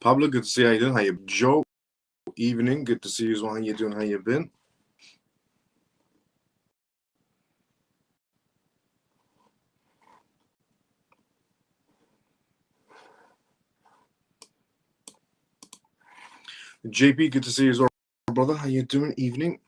Pablo, good to see you. How you doing? How you? Joe, evening. Good to see you as well. How you doing? How you been? JP, good to see you as well, brother. How you doing? Evening.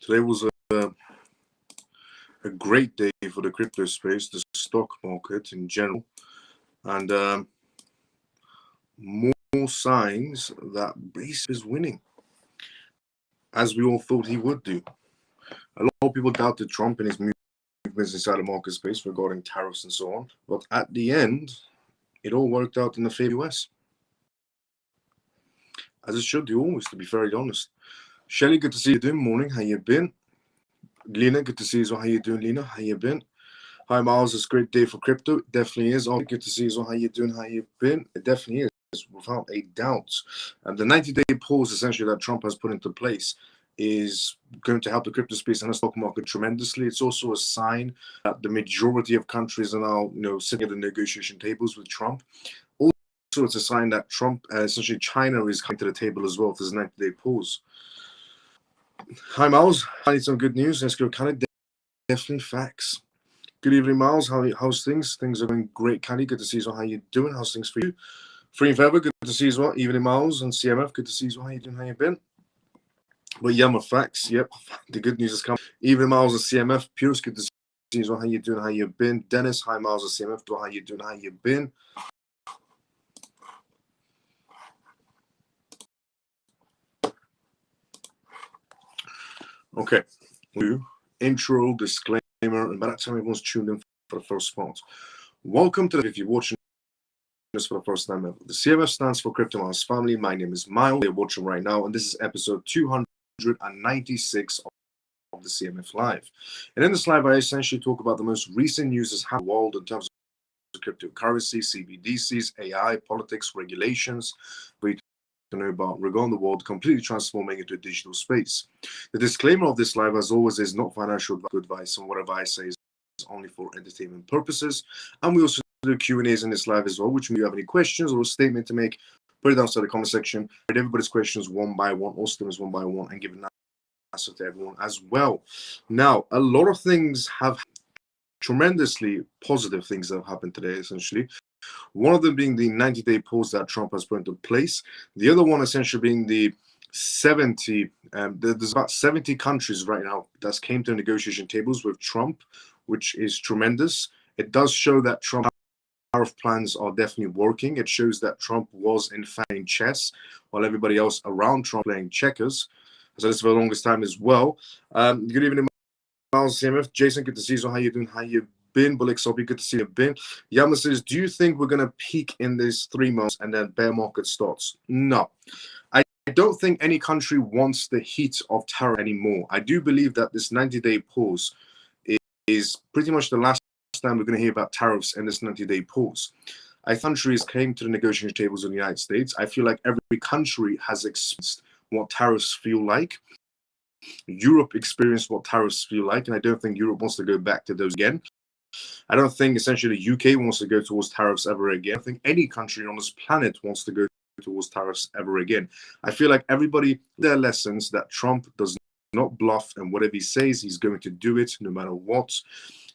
Today was a great day for the crypto space, the stock market in general, and more signs that base is winning, as we all thought he would do. A lot of people doubted Trump and his movements inside the market space regarding tariffs and so on, but at the end, it all worked out in the favor of the US. As it should do always, to be very honest. Shelly, good to see you doing. Morning, how you been? Lena, good to see you as well. How you doing, Lena? How you been? Hi, Miles. It's a great day for crypto. It definitely is. Oh, good to see you as well. How you doing? How you been? It definitely is, without a doubt. And the 90-day pause, essentially, that Trump has put into place is going to help the crypto space and the stock market tremendously. It's also a sign that the majority of countries are now, sitting at the negotiation tables with Trump. Also, it's a sign that Trump, essentially China, is coming to the table as well for this 90-day pause. Hi, Miles. I need some good news. Let's go. Definitely facts. Good evening, Miles. How's things? Things are going great. Candy, good to see you as well. How you doing? How's things for you? Free and Forever, good to see you as well. Evening, Miles and CMF, good to see you as well. How you doing? How you been? But yeah, my facts. Yep, the good news has come. Evening, Miles and CMF. Pierce, good to see you as well. How you doing? How you been? Dennis, hi, Miles and CMF. How you doing? How you been? Okay. Intro, disclaimer, and by that time everyone's tuned in for the first part. Welcome to if you're watching this for the first time ever. The CMF stands for Crypto Miles Family. My name is Miles. You're watching right now, and this is episode 296 of the CMF Live. And in this live, I essentially talk about the most recent news that's happened in the world in terms of cryptocurrency, CBDCs, AI, politics, regulations, to know about regarding the world completely transforming into a digital space. The disclaimer of this live, as always, is not financial advice, and whatever I say is only for entertainment purposes. And we also do Q&As in this live as well, which means you have any questions or a statement to make, put it down in the comment section. Read everybody's questions one by one, or statements one by one, and give an answer to everyone as well. Now, a lot of things have tremendously positive things that have happened today, essentially. One of them being the 90-day pause that Trump has put into place. The other one essentially being the 70, there's about 70 countries right now that came to negotiation tables with Trump, which is tremendous. It does show that Trump tariff plans are definitely working. It shows that Trump was in fact playing chess while everybody else around Trump playing checkers. So this for the longest time as well. Good evening, Miles CMF. Jason, good to see you. So how you doing? How you been? Bulik Sobi, good to see you. Been. Yama says, do you think we're going to peak in these 3 months and then bear market starts? No. I don't think any country wants the heat of tariff anymore. I do believe that this 90-day pause is pretty much the last time we're going to hear about tariffs in this 90-day pause. Countries came to the negotiation tables in the United States. I feel like every country has experienced what tariffs feel like. Europe experienced what tariffs feel like, and I don't think Europe wants to go back to those again. I don't think essentially the UK wants to go towards tariffs ever again. I don't think any country on this planet wants to go towards tariffs ever again. I feel like everybody, their lessons that Trump does not bluff, and whatever he says, he's going to do it no matter what.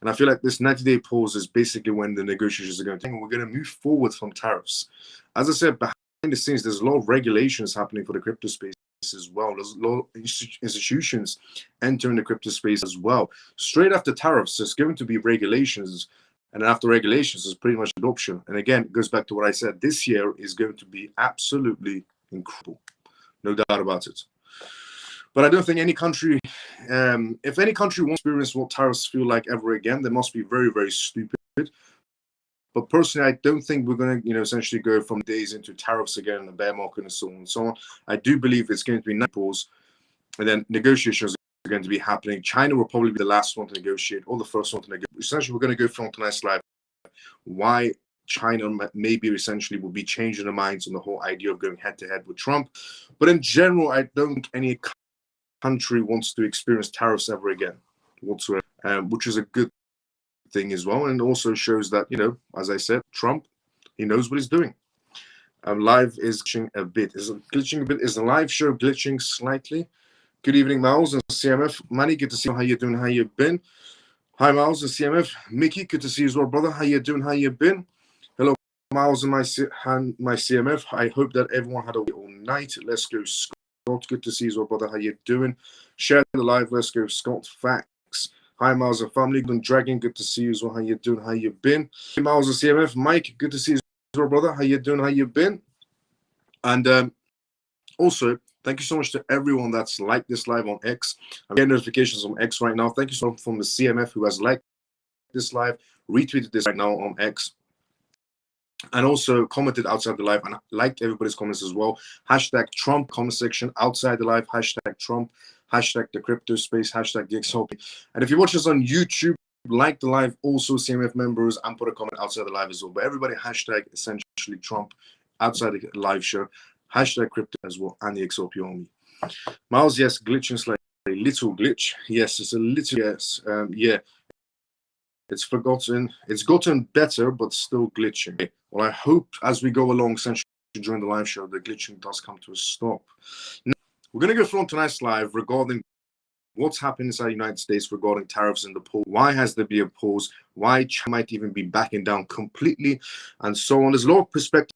And I feel like this 90-day pause is basically when the negotiations are going to take, and we're going to move forward from tariffs. As I said, behind the scenes, there's a lot of regulations happening for the crypto space as well. There's a lot of institutions entering the crypto space as well. Straight after tariffs, there's going to be regulations, and after regulations is pretty much adoption. And again, it goes back to what I said. This year is going to be absolutely incredible, no doubt about it. But I don't think any country, if any country wants to experience what tariffs feel like ever again, they must be very, very stupid. But personally, I don't think we're going to, essentially go from days into tariffs again, the bear market, and so on and so on. I do believe it's going to be pause, and then negotiations are going to be happening. China will probably be the last one to negotiate, or the first one to negotiate. Essentially, we're going to go from tonight's live why China maybe essentially will be changing their minds on the whole idea of going head-to-head with Trump. But in general, I don't think any country wants to experience tariffs ever again whatsoever, which is a good thing as well, and also shows that, you know, as I said, Trump, he knows what he's doing. Live is glitching a bit. Is the live show glitching slightly? Good evening, Miles and CMF. Manny, good to see you. How you doing? How you been? Hi, Miles and CMF. Mickey, good to see you as well, brother. How you doing? How you been? Hello, Miles and my CMF. I hope that everyone had a wait all night. Let's go, Scott. Good to see you as well, brother. How you doing? Share the live. Let's go, Scott. Facts. Hi, Miles and family. And Dragon, good to see you as well. How you doing? How you been? Hey, Miles and CMF. Mike, good to see you as well, brother. How you doing? How you been? And also, thank you so much to everyone that's liked this live on X. I'm getting notifications on X right now. Thank you so much from the CMF who has liked this live, retweeted this right now on X, and also commented outside the live and liked everybody's comments as well. Hashtag Trump comment section outside the live. Hashtag Trump. Hashtag the crypto space. Hashtag the XOP. And if you watch us on YouTube, like the live, also CMF members, and put a comment outside the live as well. But everybody hashtag essentially Trump outside the live show. Hashtag crypto as well, and the XOP only. Miles, yes, glitching slightly. A little glitch. Yes, it's a little, yes. Yeah. It's gotten better, but still glitching. Well, I hope as we go along, essentially during the live show, the glitching does come to a stop. Now, we're going to go through on tonight's live regarding what's happening inside the United States regarding tariffs in the poll. Why has there been a pause? Why China might even be backing down completely, and so on. There's a lot of perspective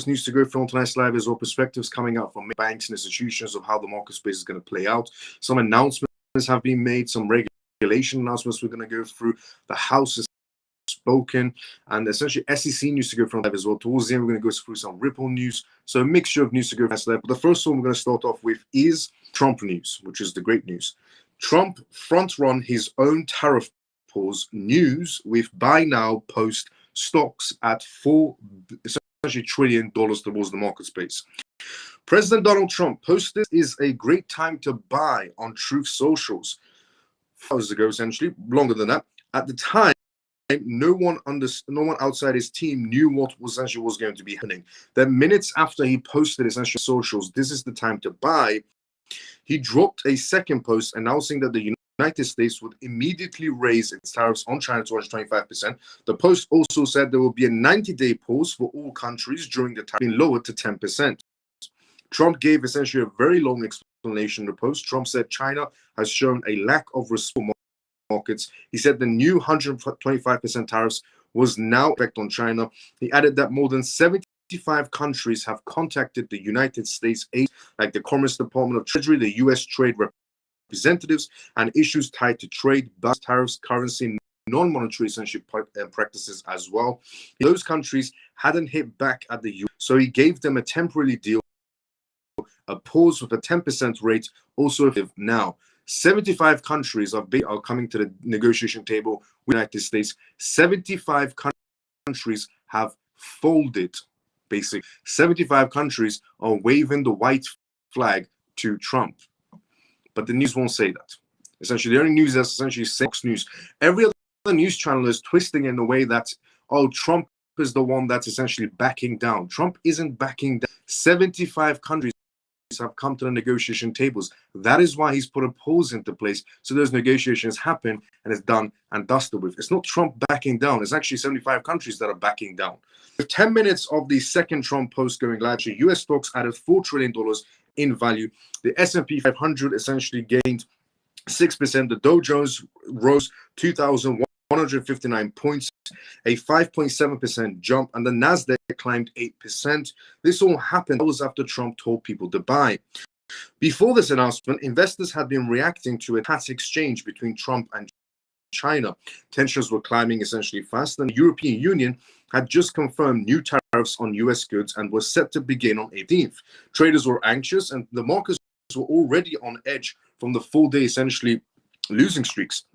news to go through on tonight's live as well. Perspectives coming out from banks and institutions of how the market space is going to play out. Some announcements have been made, some regulation announcements we're going to go through. The House has spoken, and essentially SEC news to go through live as well. Towards the end, we're going to go through some Ripple news. So a mixture of news to go through live. But the first one we're going to start off with is Trump news, which is the great news. Trump front-run his own tariff pause news with buy now post stocks at $4 trillion towards the market space. President Donald Trump posted is a great time to buy on Truth Socials. 4 hours ago, essentially, longer than that. At the time, no one outside his team knew what was going to be happening. Then minutes after he posted essentially socials, this is the time to buy, he dropped a second post announcing that the United States would immediately raise its tariffs on China to 25%. The post also said there will be a 90-day pause for all countries during the tariff being lowered to 10%. Trump gave essentially a very long explanation in the post. Trump said China has shown a lack of response markets. He said the new 125% tariffs was now effect on China. He added that more than 75 countries have contacted the United States aid, like the Commerce Department of Treasury, the U.S. Trade Representatives, and issues tied to trade, tariffs, currency, non-monetary essentially practices as well. Those countries hadn't hit back at the U.S., so he gave them a temporary deal, a pause with a 10% rate, also now. 75 countries are coming to the negotiation table with the United States. 75 countries have folded, basically. 75 countries are waving the white flag to Trump. But the news won't say that. Essentially, the only news that's essentially Fox News. Every other news channel is twisting in the way that, oh, Trump is the one that's essentially backing down. Trump isn't backing down. 75 countries have come to the negotiation tables. That is why he's put a pause into place, so those negotiations happen and it's done and dusted with. It's not Trump backing down. It's actually 75 countries that are backing down. With 10 minutes of the second Trump post going live, U.S. stocks added $4 trillion in value. The S&P 500 essentially gained 6%. The Dow Jones rose 2,159 points, a 5.7% jump, and the Nasdaq climbed 8%. This all happened hours after Trump told people to buy. Before this announcement, investors had been reacting to a tax exchange between Trump and China. Tensions were climbing essentially fast, and the European Union had just confirmed new tariffs on U.S. goods and was set to begin on 18th. Traders were anxious, and the markets were already on edge from the 4-day essentially losing streaks.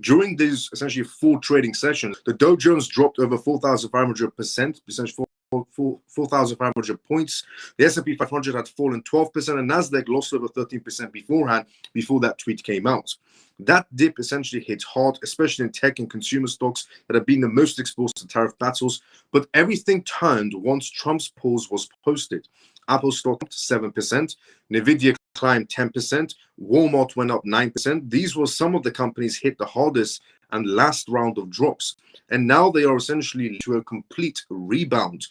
During these essentially 4 trading sessions, the Dow Jones dropped over 4,500%, essentially 4,500 points. The S&P 500 had fallen 12%, and Nasdaq lost over 13% beforehand, before that tweet came out. That dip essentially hit hard, especially in tech and consumer stocks that have been the most exposed to tariff battles. But everything turned once Trump's pause was posted. Apple stock 7%, Nvidia climbed 10%, Walmart went up 9%. These were some of the companies hit the hardest and last round of drops. And now they are essentially to a complete rebound.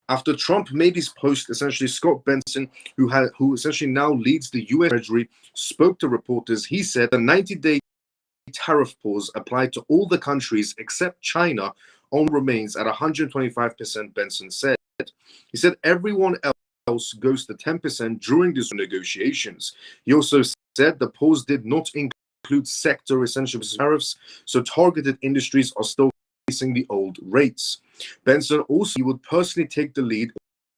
After Trump made his post, essentially Scott Benson, who essentially now leads the US Treasury, spoke to reporters. He said the 90-day tariff pause applied to all the countries except China only remains at 125%, Benson said. He said everyone else goes to 10% during these negotiations. He also said the pause did not include sector essential tariffs, so targeted industries are still facing the old rates. Benson also he would personally take the lead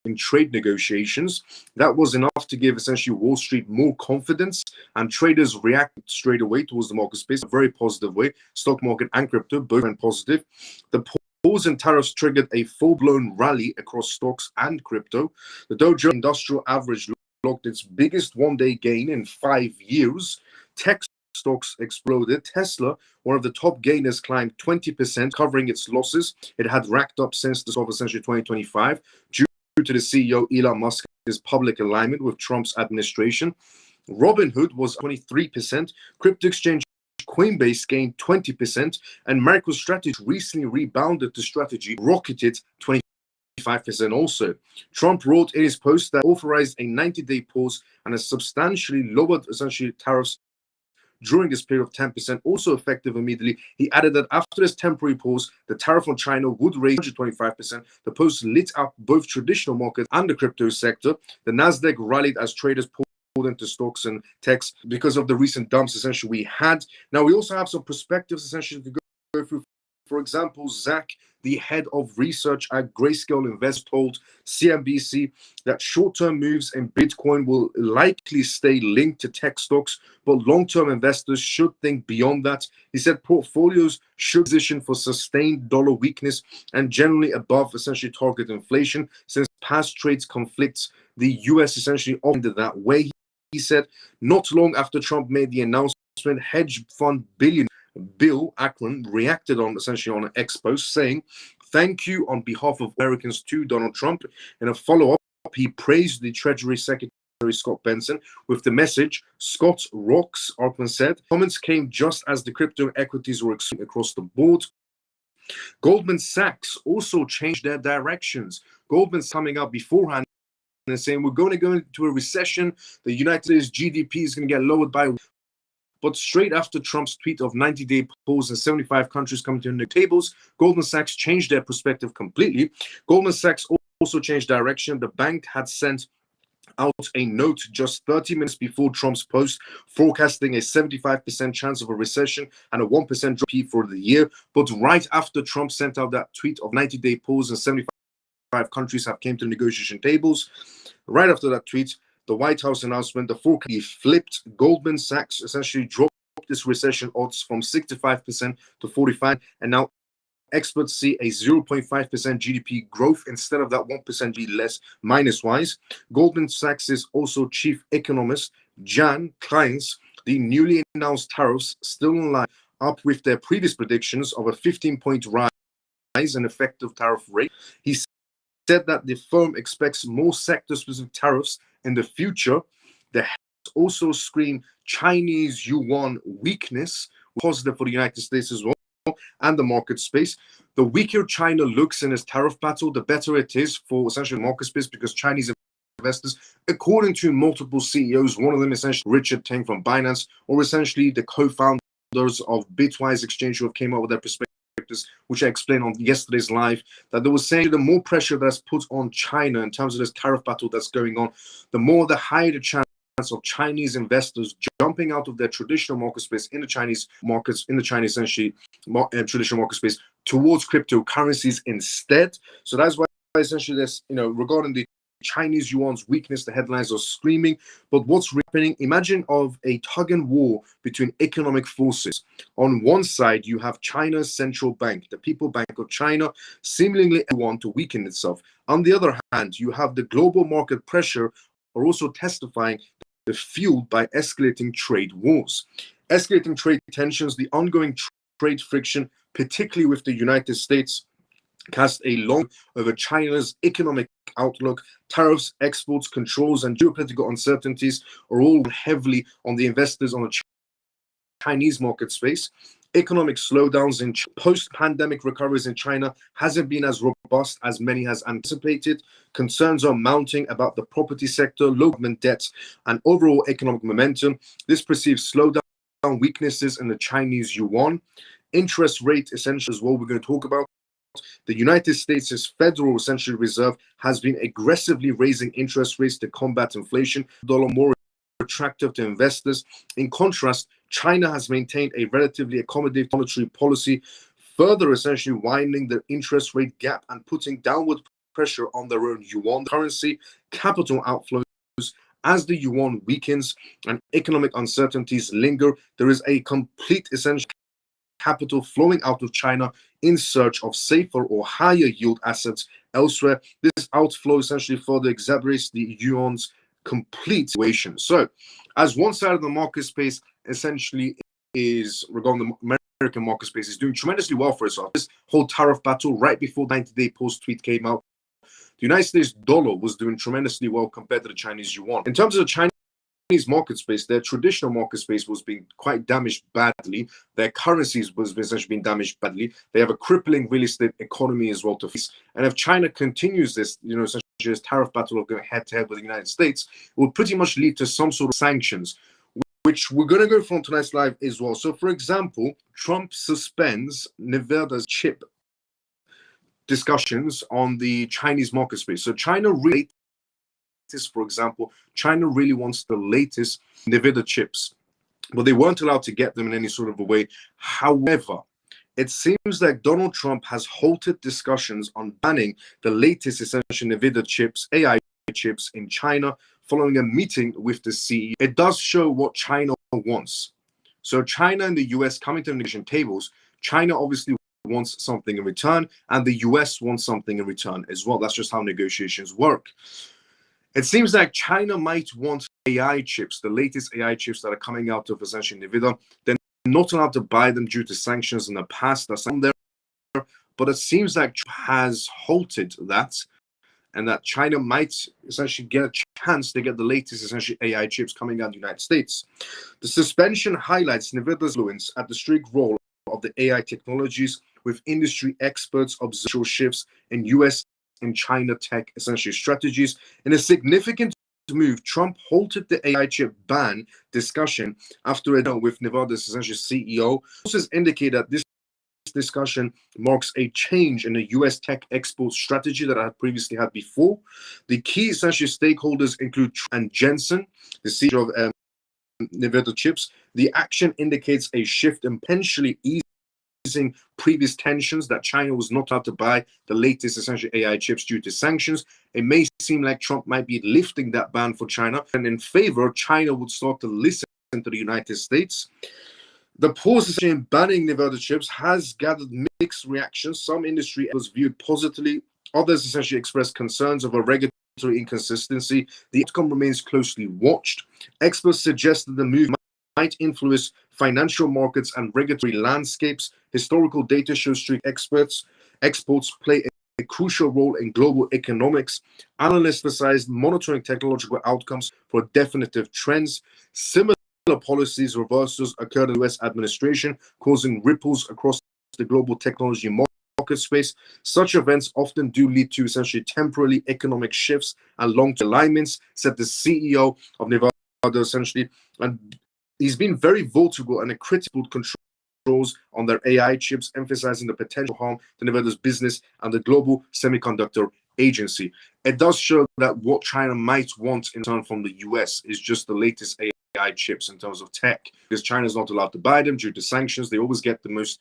in trade negotiations. That was enough to give essentially Wall Street more confidence, and traders reacted straight away towards the market space in a very positive way. Stock market and crypto both went positive. The pause in tariffs triggered a full-blown rally across stocks and crypto. The Dow Jones Industrial Average logged its biggest one-day gain in 5 years. Tech stocks exploded. Tesla, one of the top gainers, climbed 20%, covering its losses it had racked up since the start of essentially 2025, due to the CEO Elon Musk's public alignment with Trump's administration. Robinhood was 23%. Crypto exchange Coinbase gained 20%, and MicroStrategy recently rebounded the strategy, rocketed 25% also. Trump wrote in his post that authorized a 90-day pause and has substantially lowered essentially tariffs during this period of 10%, also effective immediately. He added that after this temporary pause, the tariff on China would raise 125%. The post lit up both traditional markets and the crypto sector. The Nasdaq rallied as traders pulled into stocks and techs because of the recent dumps essentially we had. Now we also have some perspectives essentially to go through. For example, Zach, the head of research at Grayscale Invest, told CNBC that short-term moves in Bitcoin will likely stay linked to tech stocks, but long-term investors should think beyond that. He said portfolios should position for sustained dollar weakness and generally above essentially target inflation, since past trades conflicts, the US essentially ended that way. He said not long after Trump made the announcement, hedge fund billionaire Bill Ackman reacted on essentially on an X post saying, "Thank you on behalf of Americans to Donald Trump." In a follow-up, he praised the Treasury Secretary Scott Benson with the message, "Scott rocks," Ackman said. Comments came just as the crypto equities were across the board. Goldman Sachs also changed their directions. Goldman's coming out beforehand and saying we're going to go into a recession. The United States GDP is going to get lowered by. But straight after Trump's tweet of 90-day pause and 75 countries coming to the tables, Goldman Sachs changed their perspective completely. Goldman Sachs also changed direction. The bank had sent out a note just 30 minutes before Trump's post, forecasting a 75% chance of a recession and a 1% drop for the year. But right after Trump sent out that tweet of 90-day pause and 75 countries have came to the negotiation tables, right after that tweet, the White House announcement, the forecast flipped. Goldman Sachs essentially dropped this recession odds from 65% to 45%, and now experts see a 0.5% GDP growth instead of that 1% G less minus wise. Goldman Sachs' also chief economist Jan Kleins, the newly announced tariffs still in line up with their previous predictions of a 15-point rise in effective tariff rate. He said that the firm expects more sector-specific tariffs in the future. The heads also scream Chinese yuan weakness, positive for the United States as well, and the market space. The weaker China looks in its tariff battle, the better it is for essentially market space, because Chinese investors, according to multiple CEOs, one of them essentially Richard Teng from Binance, or essentially the co-founders of Bitwise Exchange, who have came up with their perspectives, which I explained on yesterday's live, that they were saying the more pressure that's put on China in terms of this tariff battle that's going on, the higher the chance of Chinese investors jumping out of their traditional market space in the Chinese markets, in the Chinese essentially traditional market space, towards cryptocurrencies instead. So that's why essentially this, regarding the Chinese yuan's weakness, the headlines are screaming. But what's happening? Imagine of a tug and war between economic forces. On one side, you have China's central bank, the People Bank of China, seemingly want to weaken itself. On the other hand, you have the global market pressure are also testifying they're fueled by escalating trade wars. Escalating trade tensions, the ongoing trade friction, particularly with the United States, cast a long over China's economic outlook. Tariffs, exports, controls, and geopolitical uncertainties are all heavily on the investors on the Chinese market space. Economic slowdowns in post-pandemic recoveries in China hasn't been as robust as many has anticipated. Concerns are mounting about the property sector, low government debts, and overall economic momentum. This perceived slowdown, weaknesses in the Chinese yuan. Interest rate essentially is what we're going to talk about. The United States' Federal essentially Reserve has been aggressively raising interest rates to combat inflation, dollar more attractive to investors. In contrast, China has maintained a relatively accommodative monetary policy, further essentially widening the interest rate gap and putting downward pressure on their own yuan currency. Capital outflows, as the yuan weakens and economic uncertainties linger, there is a complete essential capital flowing out of China in search of safer or higher yield assets elsewhere. This outflow essentially further exacerbates the yuan's complete situation. So, as one side of the market space essentially is regarding the American market space is doing tremendously well for itself. This whole tariff battle right before the 90-day post tweet came out, the United States dollar was doing tremendously well compared to the Chinese yuan. In terms of the Chinese market space, their traditional market space was being quite damaged badly. Their currencies was essentially being damaged badly. They have a crippling real estate economy as well to face. And if China continues this, essentially this tariff battle of going head to head with the United States, it will pretty much lead to some sort of sanctions, which we're going to go from tonight's live as well. So, for example, Trump suspends Nevada's chip discussions on the Chinese market space. So China really, for example, China really wants the latest Nevada chips, but they weren't allowed to get them in any sort of a way. However, it seems like Donald Trump has halted discussions on banning the latest essential Nevada chips, AI chips in China, following a meeting with the CEO. It does show what China wants. So China and the US coming to the negotiation tables, China obviously wants something in return, and the US wants something in return as well. That's just how negotiations work. It seems like China might want AI chips, the latest AI chips that are coming out of essentially Nevada. They're not allowed to buy them due to sanctions in the past. That's on there, but it seems like has halted that, and that China might essentially get a chance to get the latest essentially AI chips coming out of the United States. The suspension highlights Nevada's influence at the strict role of the AI technologies, with industry experts observing shifts in US and China tech essentially strategies. In a significant move, Trump halted the AI chip ban discussion after a deal with Nevada's essentially CEO. Sources indicate that this discussion marks a change in the US tech export strategy that I had previously had before. The key essentially stakeholders include and Jensen, the CEO of Nevada chips. The action indicates a shift in potentially easing previous tensions that China was not allowed to buy the latest essentially AI chips due to sanctions. It may seem like Trump might be lifting that ban for China, and in favor, China would start to listen to the United States. The pause in banning Nevada chips has gathered mixed reactions. Some industry was viewed positively, others essentially expressed concerns of a regulatory inconsistency. The outcome remains closely watched. Experts suggest that the move might influence financial markets and regulatory landscapes. Historical data shows strict exports play a crucial role in global economics. Analysts emphasize monitoring technological outcomes for definitive trends. Similar policies reversals occurred in the US administration, causing ripples across the global technology market space. Such events often do lead to essentially temporary economic shifts and long-term alignments, said the CEO of Nevada essentially. And he's been very vocal and critical controls on their AI chips, emphasizing the potential harm to Nevada's business and the global semiconductor agency. It does show that what China might want in turn from the US is just the latest AI chips in terms of tech, because China is not allowed to buy them due to sanctions. They always get the most,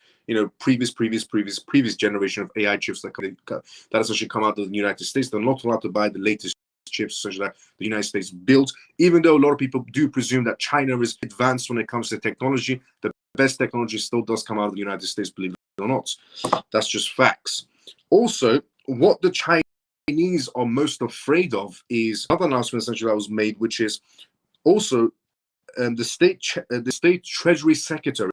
previous generation of AI chips that essentially come out of the United States. They're not allowed to buy the latest chips such that the United States builds, even though a lot of people do presume that China is advanced when it comes to technology. The best technology still does come out of the United States, believe it or not. That's just facts. Also, what the Chinese are most afraid of is another announcement essentially that was made, which is also the state Treasury Secretary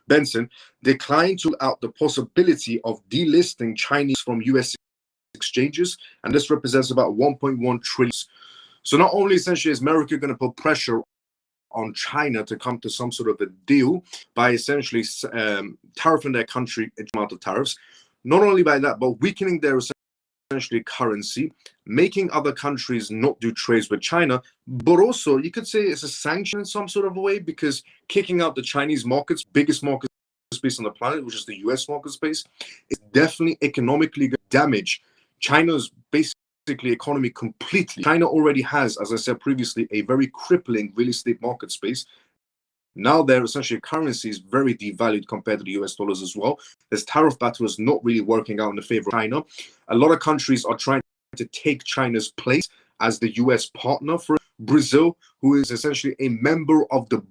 Benson declined to rule out the possibility of delisting Chinese from U.S. exchanges, and this represents about 1.1 trillion. So not only essentially is America going to put pressure on China to come to some sort of a deal by essentially tariffing their country amount of tariffs, not only by that, but weakening their essentially currency, making other countries not do trades with China, but also you could say it's a sanction in some sort of a way, because kicking out the Chinese markets, biggest market space on the planet, which is the US market space, is definitely economically going to damage China's basically economy completely. China already has, as I said previously, a very crippling real estate market space. Now their essentially currency is very devalued compared to the US dollars as well. This tariff battle is not really working out in the favor of China. A lot of countries are trying to take China's place as the US partner. For Brazil, who is essentially a member of the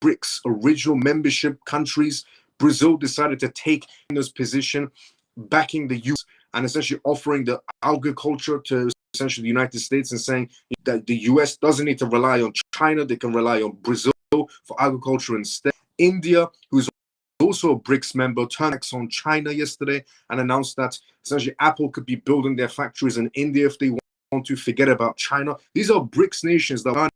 BRICS original membership countries, Brazil decided to take China's position, backing the US and essentially offering the agriculture to essentially the United States and saying that the US doesn't need to rely on China, they can rely on Brazil for agriculture instead. India, who's also a BRICS member, turned backs on China yesterday and announced that essentially Apple could be building their factories in India if they want to. Forget about China. These are BRICS nations that are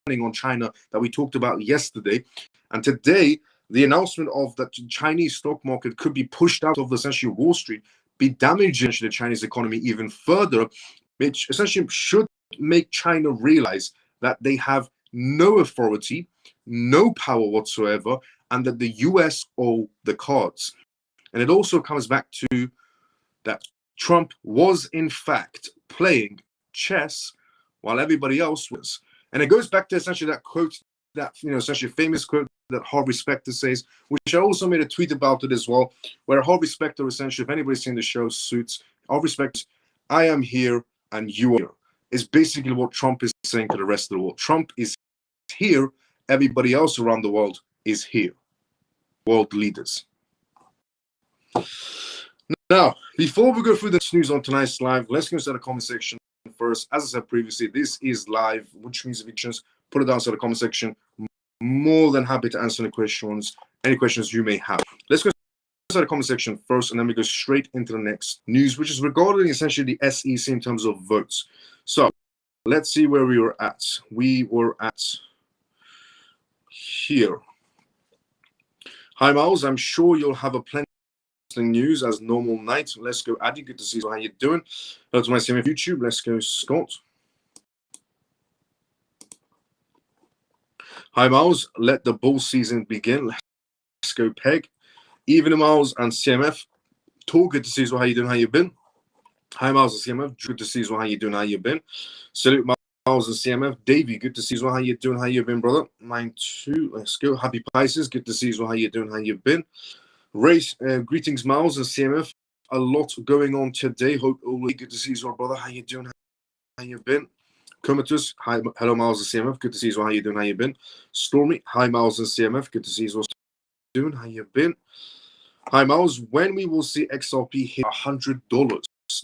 running on China that we talked about yesterday. And today, the announcement of that Chinese stock market could be pushed out of essentially Wall Street, be damaging the Chinese economy even further, which essentially should make China realize that they have no authority, no power whatsoever, and that the US owe the cards. And it also comes back to that Trump was in fact playing chess while everybody else was. And it goes back to essentially that quote, that essentially famous quote that Harvey Specter says, which I also made a tweet about it as well, where Harvey Specter essentially, if anybody's seen the show Suits, Harvey Specter, I am here and you are here, is basically what Trump is saying to the rest of the world. Trump is here, everybody else around the world is here. World leaders. Now, before we go through the news on tonight's live, let's go to the comment section first. As I said previously, this is live, which means if you just put it down to the comment section, more than happy to answer any questions you may have. Let's go to the comment section first, and then we go straight into the next news, which is regarding essentially the SEC in terms of votes. So let's see where we were at. We were at here. Hi, Miles. I'm sure you'll have a plenty of news as normal night. Let's go, Addy. Good to see you. How you doing? Hello to my CMF YouTube. Let's go, Scott. Hi, Miles. Let the bull season begin. Let's go, Peg. Even Miles and CMF. Tall. Good to see you. How you doing? How you been? Hi, Miles and CMF. Good to see you. How you doing? How you been? Salute, Miles and CMF. Davey. Good to see you. How you doing? How you been, brother? Mine too. Let's go. Happy Pisces. Good to see you. How you doing? How you been? Race. Greetings, Miles and CMF. A lot going on today. Hope all good to see you, brother. How you doing? How you been? Comatose, hi, hello, Miles and CMF. Good to see you. How you doing? How you been? Stormy, hi, Miles and CMF. Good to see you. What you doing? How you been? Hi, Miles. When we will see XRP hit $100?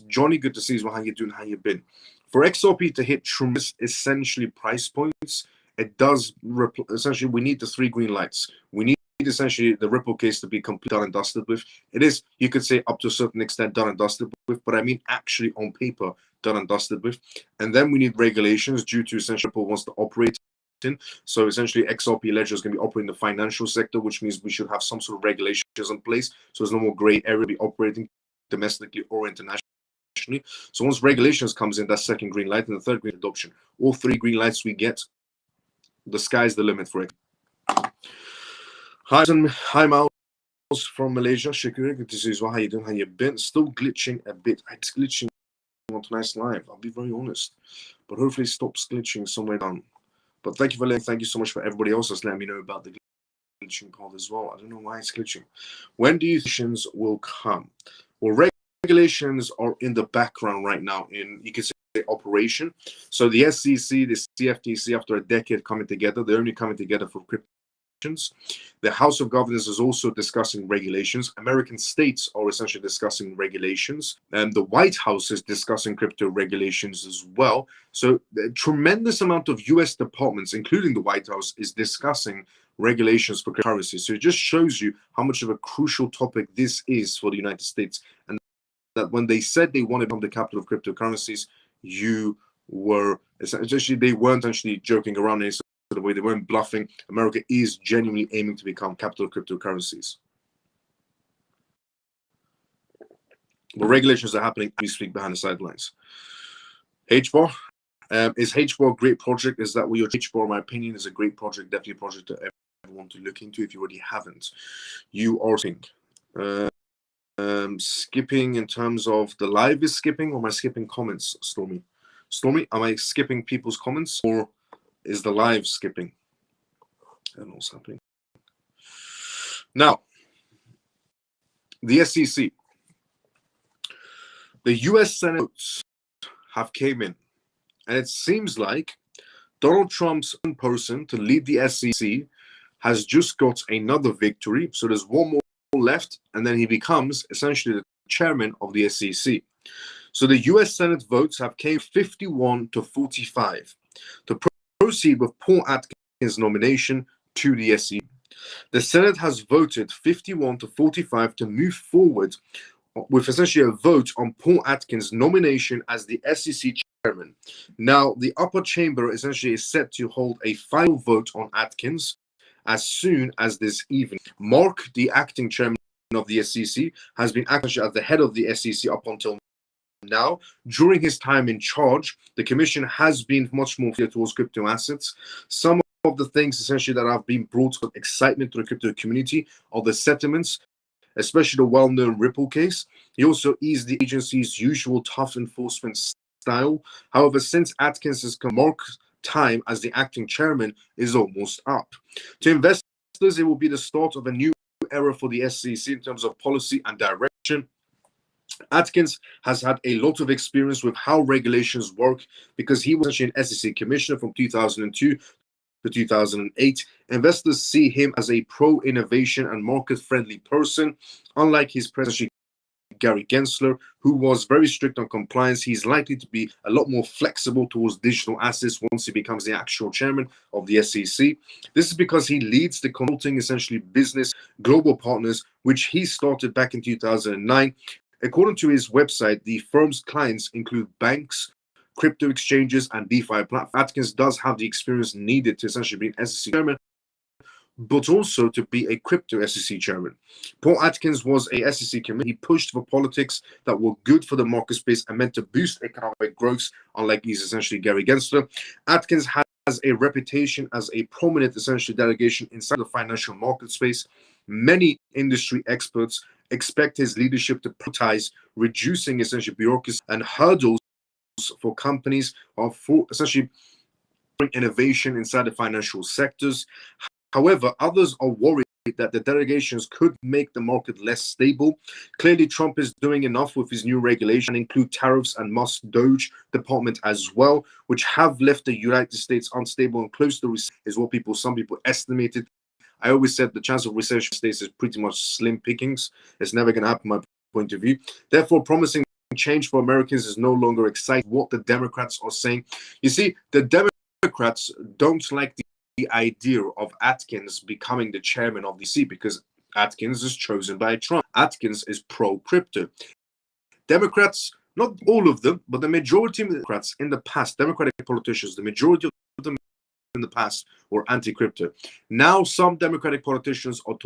Johnny, good to see you. How you doing? How you been? For XRP to hit tremendous, essentially price points, it does essentially we need the 3 green lights. We need essentially the Ripple case to be completely done and dusted with. It is, you could say, up to a certain extent done and dusted with, but I mean actually on paper done and dusted with. And then we need regulations due to essentially Ripple wants to operate in. So essentially XRP Ledger is going to be operating in the financial sector, which means we should have some sort of regulations in place. So there's no more gray area to be operating domestically or internationally. So once regulations comes in, that second green light, and the third green adoption, all 3 green lights we get, the sky's the limit for it. Hi, Miles from Malaysia. Shakira, good to see you. How you doing? How you been? Still glitching a bit. It's glitching on tonight's live. I'll be very honest, but hopefully it stops glitching somewhere down. But thank you so much for everybody else that's letting me know about the glitching part as well. I don't know why it's glitching. When do you think regulations will come? Well, regulations are in the background right now in, you can say, operation. So the SEC, the CFTC, after a decade coming together, they're only coming together for crypto. The House of Governors is also discussing regulations. American states are essentially discussing regulations, and the White House is discussing crypto regulations as well. So a tremendous amount of US departments, including the White House, is discussing regulations for currency. So it just shows you how much of a crucial topic this is for the United States, and that when they said they wanted to become the capital of cryptocurrencies, you were essentially, they weren't actually joking around in the way, they weren't bluffing. America is genuinely aiming to become capital of cryptocurrencies. But regulations are happening as we speak behind the sidelines. HBAR. Is HBAR a great project? Is that what your HBAR, in my opinion, is a great project, definitely a project that everyone to look into if you already haven't. You are skipping in terms of the live is skipping, or am I skipping comments, Stormy? Stormy, am I skipping people's comments, or is the live skipping? I don't know what's happening. Now, the SEC. The US Senate votes have came in, and it seems like Donald Trump's own person to lead the SEC has just got another victory. So there's one more left, and then he becomes essentially the chairman of the SEC. So the US Senate votes have came 51 to 45 to proceed with Paul Atkins' nomination to the SEC. The Senate has voted 51 to 45 to move forward with essentially a vote on Paul Atkins' nomination as the SEC chairman. Now, the upper chamber essentially is set to hold a final vote on Atkins as soon as this evening. Mark, the acting chairman of the SEC, has been actually at the head of the SEC up until now. During his time in charge, the commission has been much more clear towards crypto assets. Some of the things essentially that have been brought with excitement to the crypto community are the settlements, especially the well-known Ripple case. He also eased the agency's usual tough enforcement style. However, since Atkins has come, Mark's time as the acting chairman is almost up. To investors, it will be the start of a new era for the SEC in terms of policy and direction. Atkins has had a lot of experience with how regulations work because he was actually an SEC commissioner from 2002 to 2008. Investors see him as a pro-innovation and market-friendly person. Unlike his predecessor, Gary Gensler, who was very strict on compliance, he's likely to be a lot more flexible towards digital assets once he becomes the actual chairman of the SEC. This is because he leads the consulting, essentially business global partners, which he started back in 2009. According to his website, the firm's clients include banks, crypto exchanges, and DeFi platforms. Atkins does have the experience needed to essentially be an SEC chairman, but also to be a crypto SEC chairman. Paul Atkins was a SEC committee. He pushed for politics that were good for the market space and meant to boost economic growth, unlike he's essentially Gary Gensler. Atkins has a reputation as a prominent essentially delegation inside the financial market space. Many industry experts expect his leadership to prioritize reducing essentially bureaucracy and hurdles for companies or for essentially innovation inside the financial sectors. However, others are worried that the delegations could make the market less stable. Clearly, Trump is doing enough with his new regulation, include tariffs and Musk's Doge department as well, which have left the United States unstable and close to recession, is what some people estimated. I always said the chance of recession states is pretty much slim pickings. It's never going to happen, my point of view. Therefore, promising change for Americans is no longer exciting. What the Democrats are saying, you see, the Democrats don't like the idea of Atkins becoming the chairman of the SEC because Atkins is chosen by Trump. Atkins is pro-crypto. Democrats, not all of them, but the majority of Democrats in the past, Democratic politicians, the majority of them in the past were anti-crypto. Now some Democratic politicians are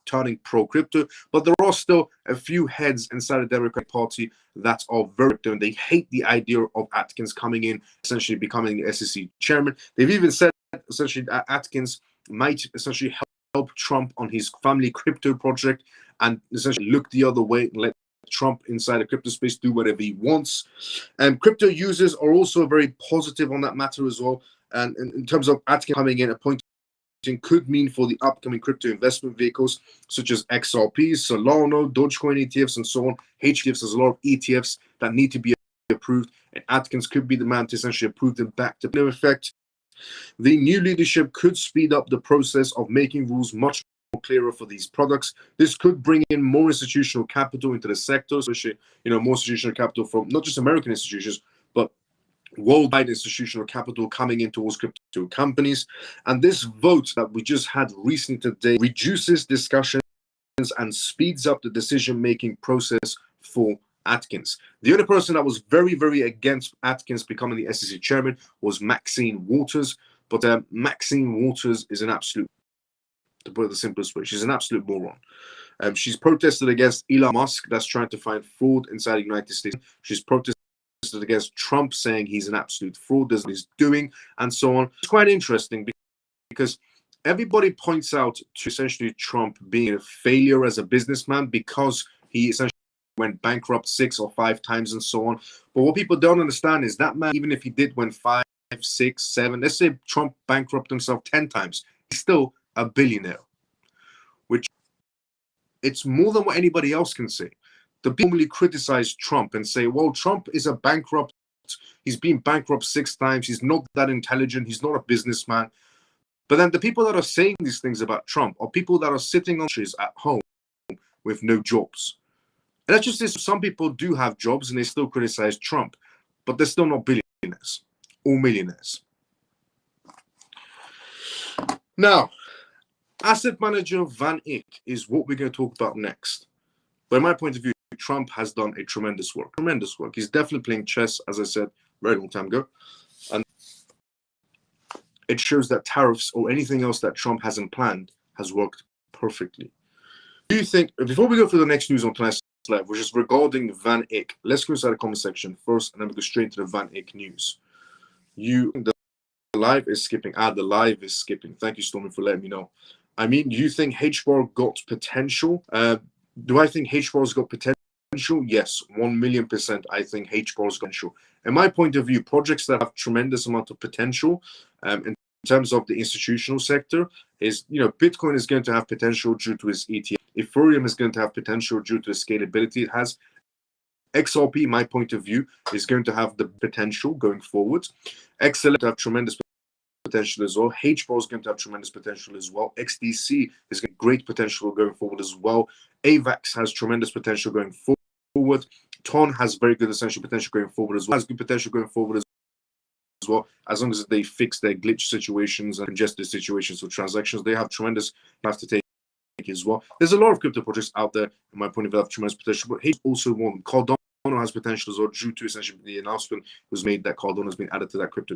turning pro-crypto, but there are still a few heads inside the Democratic Party that are very crypto, and they hate the idea of Atkins coming in, essentially becoming the SEC chairman. They've even said essentially that Atkins might essentially help Trump on his family crypto project and essentially look the other way and let Trump inside the crypto space do whatever he wants. And crypto users are also very positive on that matter as well. And in terms of Atkins coming in, appointing could mean for the upcoming crypto investment vehicles such as XRP, Solana, Dogecoin ETFs, and so on. HTFs, there's a lot of ETFs that need to be approved, and Atkins could be the man to essentially approve them back to no effect. The new leadership could speed up the process of making rules much more clearer for these products. This could bring in more institutional capital into the sector, especially more institutional capital from not just American institutions, but worldwide institutional capital coming in towards crypto companies. And this vote that we just had recently today reduces discussions and speeds up the decision-making process for Atkins. The only person that was very, very against Atkins becoming the SEC chairman was Maxine Waters. But Maxine Waters is an absolute, to put it the simplest way, she's an absolute moron. She's protested against Elon Musk that's trying to find fraud inside the United States. She's protested against Trump, saying he's an absolute fraud, does what he's doing, and so on. It's quite interesting because everybody points out to essentially Trump being a failure as a businessman because he essentially went bankrupt 6 or 5 times and so on. But what people don't understand is that man, even if he did went 5, 6, 7, let's say Trump bankrupt himself 10 times, he's still a billionaire, which it's more than what anybody else can say. The people normally criticize Trump and say, well, Trump is a bankrupt. He's been bankrupt 6 times. He's not that intelligent. He's not a businessman. But then the people that are saying these things about Trump are people that are sitting on chairs at home with no jobs. And that's just this. Some people do have jobs and they still criticize Trump, but they're still not billionaires or millionaires. Now, asset manager Van Eck is what we're going to talk about next. But in my point of view, Trump has done a tremendous work. Tremendous work. He's definitely playing chess, as I said, a very long time ago. And it shows that tariffs or anything else that Trump hasn't planned has worked perfectly. Do you think, before we go through the next news on tonight's live, which is regarding Van Eck, let's go inside the comment section first, and then we go straight to the Van Eck news. The live is skipping. The live is skipping. Thank you, Stormy, for letting me know. I mean, do you think HBAR got potential? Do I think HBAR's got potential? Yes, 1,000,000%. I think HBAR's got potential. In my point of view, projects that have tremendous amount of potential in terms of the institutional sector is, Bitcoin is going to have potential due to its ETF. Ethereum is going to have potential due to the scalability it has. XRP, my point of view, is going to have the potential going forward. XLM to have tremendous potential as well. HBAR is going to have tremendous potential as well. XDC is going to have great potential going forward as well. AVAX has tremendous potential going forward. TON has very good essential potential going forward as well. Has good potential going forward as well. As long as they fix their glitch situations and congested situations for transactions, they have tremendous have to take as well. There's a lot of crypto projects out there, in my point of view, have tremendous potential, but HBAR also one. Cardano has potential as well due to essentially the announcement was made that Cardano has been added to that crypto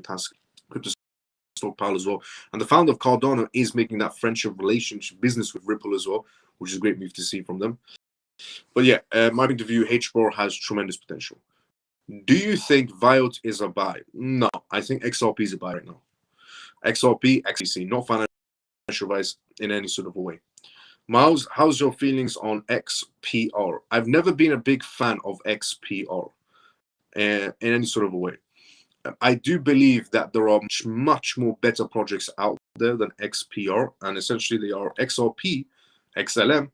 stockpile as well. And the founder of Cardano is making that friendship relationship business with Ripple as well, which is a great move to see from them. But yeah, my point of view, HBAR has tremendous potential. Do you think Viot is a buy? No, I think XRP is a buy right now. XRP, XDC, not financial advice in any sort of a way. Miles, how's your feelings on XPR? I've never been a big fan of XPR in any sort of a way. I do believe that there are much more better projects out there than XPR, and essentially they are XRP, XLM,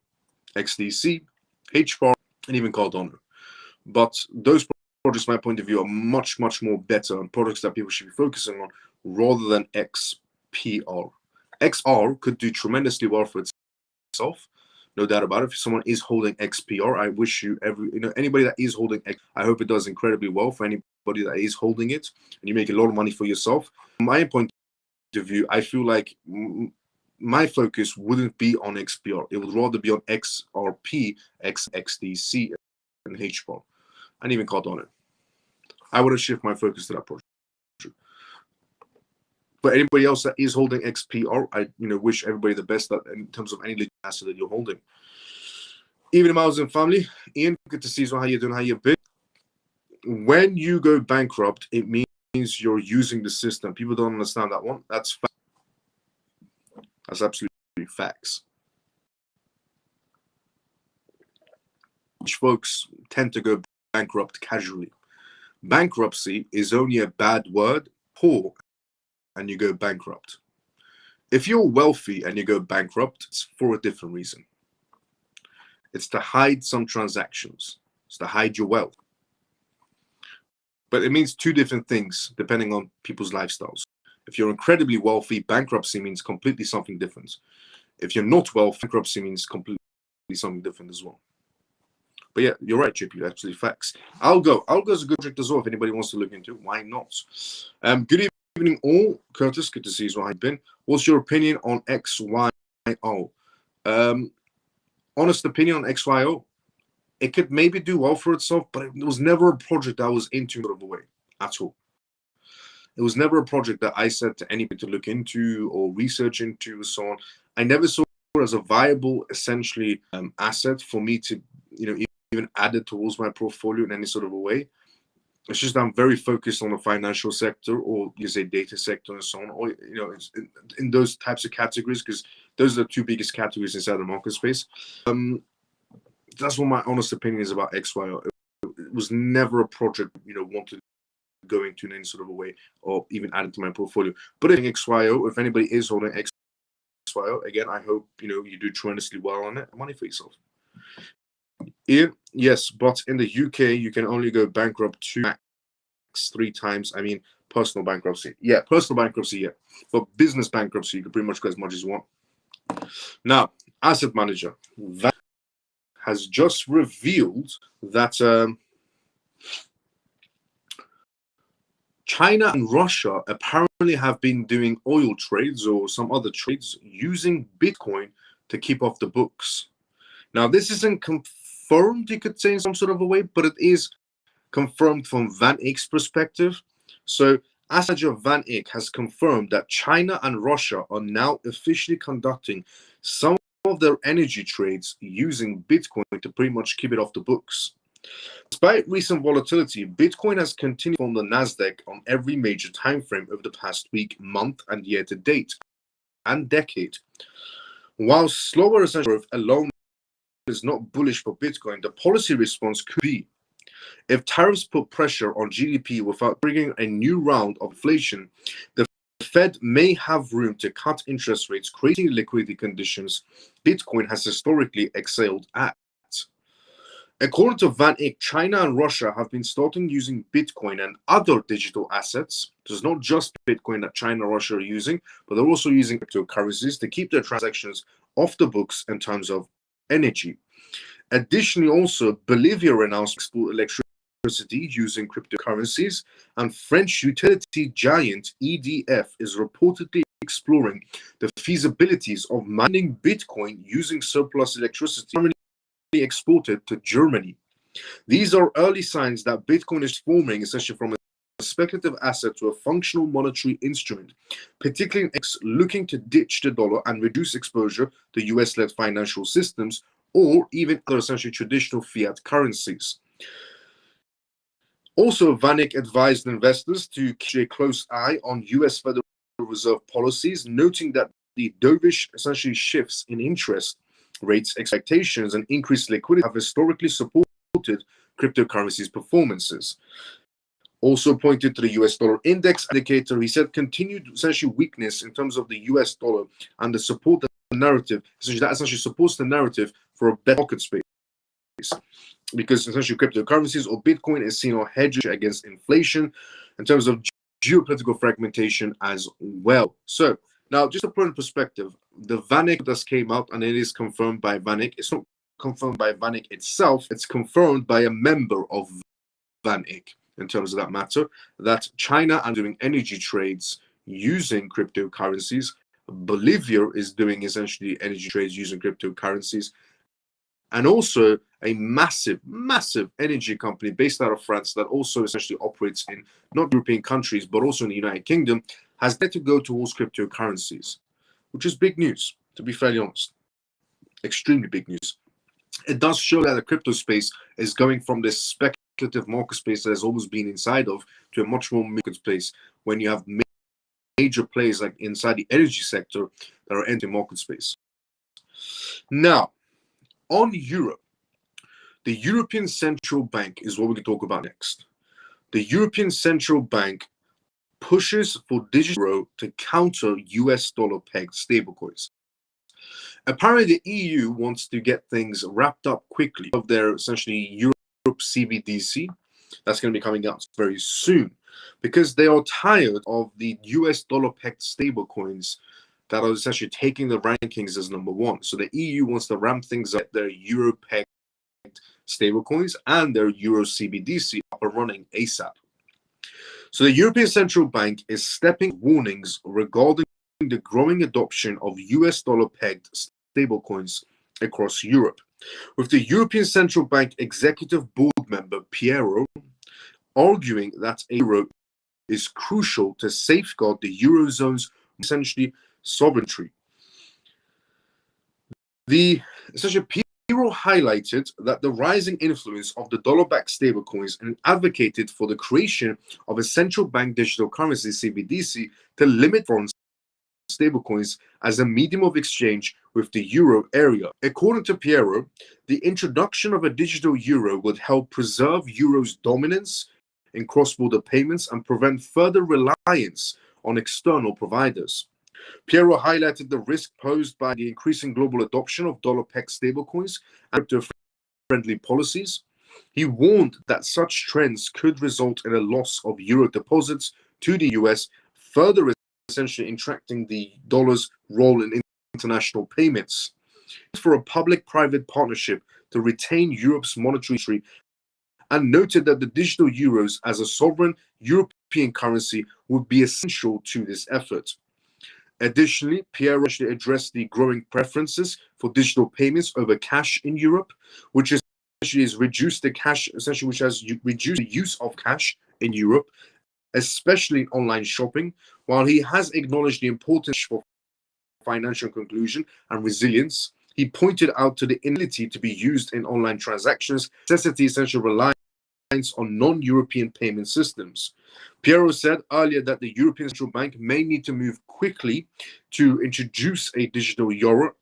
XDC, HBAR, and even Cardano. But those projects, my point of view, are much, much more better and products that people should be focusing on rather than XPR. XR could do tremendously well for itself, no doubt about it. If someone is holding XPR, I wish you anybody that is holding X, I hope it does incredibly well for anybody that is holding it, and you make a lot of money for yourself. From my point of view, I feel like my focus wouldn't be on XPR. It would rather be on XRP, XDC, and HBAR, and even Cardano. I would have shifted my focus to that project. But anybody else that is holding XPR, I wish everybody the best that in terms of any legit asset that you're holding. Even Miles and family, Ian, good to see you. How you doing? How you been? When you go bankrupt, it means you're using the system. People don't understand that one. That's fact. That's absolutely facts. Which folks tend to go bankrupt casually. Bankruptcy is only a bad word, poor, and you go bankrupt. If you're wealthy and you go bankrupt, it's for a different reason. It's to hide some transactions. It's to hide your wealth. But it means two different things depending on people's lifestyles. If you're incredibly wealthy, bankruptcy means completely something different. If you're not wealthy, bankruptcy means completely something different as well. But yeah, you're right, JP. Absolutely facts. Algo is a good project as well. If anybody wants to look into it, why not? Good evening, all. Curtis, good to see you. What I've been. What's your opinion on XYO? Honest opinion on XYO. It could maybe do well for itself, but it was never a project I was into sort of a way at all. It was never a project that I said to anybody to look into or research into and so on. I never saw it as a viable, essentially, asset for me to, even add it towards my portfolio in any sort of a way. It's just I'm very focused on the financial sector, or you say data sector and so on, or it's in those types of categories, because those are the two biggest categories inside the market space. That's what my honest opinion is about XYO. It was never a project wanted to go into in any sort of a way, or even add it to my portfolio. But in XYO, if anybody is holding XYO, again, I hope you do tremendously well on it. Money for yourself. Ian, yes, but in the UK you can only go bankrupt 2 max 3 times. I mean, personal bankruptcy, yeah, but business bankruptcy you can pretty much go as much as you want. Now, asset manager that has just revealed that China and Russia apparently have been doing oil trades or some other trades using Bitcoin to keep off the books. Now, this isn't confirmed, you could say, in some sort of a way, but it is confirmed from Van Eck's perspective. So, asset manager Van Eck has confirmed that China and Russia are now officially conducting some of their energy trades using Bitcoin to pretty much keep it off the books. Despite recent volatility, Bitcoin has continued from the Nasdaq on every major time frame over the past week, month, and year to date, and decade. While slower essential growth alone is not bullish for Bitcoin, the policy response could be: if tariffs put pressure on GDP without triggering a new round of inflation, the Fed may have room to cut interest rates, creating liquidity conditions Bitcoin has historically excelled at. According to Van Eck, China and Russia have been starting using Bitcoin and other digital assets. There's not just Bitcoin that China and Russia are using, but they're also using cryptocurrencies to keep their transactions off the books in terms of energy. Additionally, also, Bolivia announced export electricity using cryptocurrencies, and French utility giant EDF is reportedly exploring the feasibilities of mining Bitcoin using surplus electricity exported to Germany. These are early signs that Bitcoin is forming essentially from a speculative asset to a functional monetary instrument, particularly looking to ditch the dollar and reduce exposure to US-led financial systems or even other essentially traditional fiat currencies. Also, Van Eck advised investors to keep a close eye on US Federal Reserve policies, noting that the dovish essentially shifts in interest rates expectations and increased liquidity have historically supported cryptocurrencies' performances. Also pointed to the US dollar index indicator, he said continued essentially weakness in terms of the US dollar and the support the narrative, essentially that essentially supports the narrative for a better market space. Because essentially cryptocurrencies or Bitcoin is seen as a hedge against inflation in terms of geopolitical fragmentation as well. So now, just to put in perspective, the Van Eck just came out and it is confirmed by Van Eck. It's not confirmed by Van Eck itself. It's confirmed by a member of Van Eck in terms of that matter, that China are doing energy trades using cryptocurrencies. Bolivia is doing essentially energy trades using cryptocurrencies. And also a massive, massive energy company based out of France that also essentially operates in not European countries, but also in the United Kingdom, has had to go towards cryptocurrencies, which is big news, to be fairly honest. Extremely big news. It does show that the crypto space is going from this speculative market space that has always been inside of to a much more market space when you have major players like inside the energy sector that are entering market space. Now, on Europe, the European Central Bank is what we can talk about next. The European Central Bank pushes for digital euro to counter US dollar pegged stablecoins. Apparently, the EU wants to get things wrapped up quickly of their essentially Europe CBDC. That's going to be coming out very soon. because they are tired of the US dollar pegged stablecoins that are essentially taking the rankings as number one. So the EU wants to ramp things up, their euro pegged stablecoins and their euro CBDC up and running ASAP. So the European Central Bank is stepping warnings regarding the growing adoption of US dollar pegged stablecoins across Europe, with the European Central Bank Executive Board member Piero arguing that a euro is crucial to safeguard the Eurozone's essentially sovereignty. The essentially Piero highlighted that the rising influence of the dollar-backed stablecoins and advocated for the creation of a central bank digital currency (CBDC) to limit foreign stablecoins as a medium of exchange with the euro area. According to Piero, the introduction of a digital euro would help preserve euro's dominance in cross-border payments and prevent further reliance on external providers. Piero highlighted the risk posed by the increasing global adoption of dollar-pegged stablecoins and crypto-friendly policies. He warned that such trends could result in a loss of euro deposits to the US, further essentially interacting the dollar's role in international payments. For a public-private partnership to retain Europe's monetary, and noted that the digital euros as a sovereign European currency would be essential to this effort. Additionally, Pierre actually addressed the growing preferences for digital payments over cash in Europe, which essentially has reduced the use of cash in Europe, especially in online shopping. While he has acknowledged the importance for financial inclusion and resilience, he pointed out to the inability to be used in online transactions, necessity essential reliance on non-European payment systems. Piero said earlier that the European Central Bank may need to move quickly to introduce a digital euro,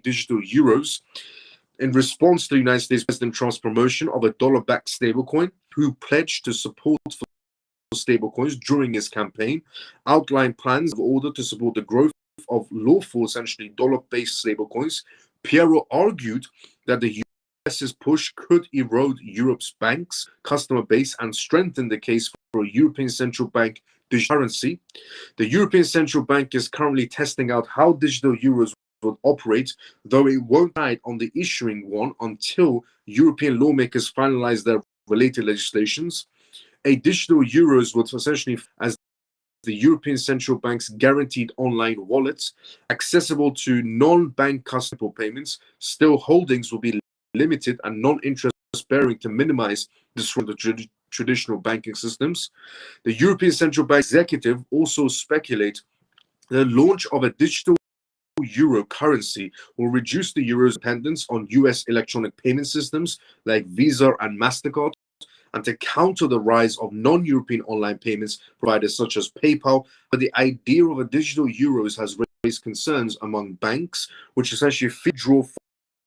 euros in response to the United States President Trump's promotion of a dollar-backed stablecoin, who pledged to support for stablecoins during his campaign, outlined plans in order to support the growth of lawful, essentially dollar-based stablecoins. Piero argued that the US's push could erode Europe's banks' customer base and strengthen the case for a European Central Bank digital currency. The European Central Bank is currently testing out how digital euros will operate, though it won't decide on the issuing one until European lawmakers finalize their related legislations. A digital euros would essentially, as the European Central Bank's guaranteed online wallets, accessible to non-bank customer payments. Still, holdings will be limited and non-interest bearing to minimize disruption of the traditional banking systems. The European Central Bank executive also speculates the launch of a digital euro currency will reduce the euro's dependence on US electronic payment systems like Visa and MasterCard, and to counter the rise of non-European online payments providers such as PayPal. But the idea of a digital euros has raised concerns among banks, which essentially withdraw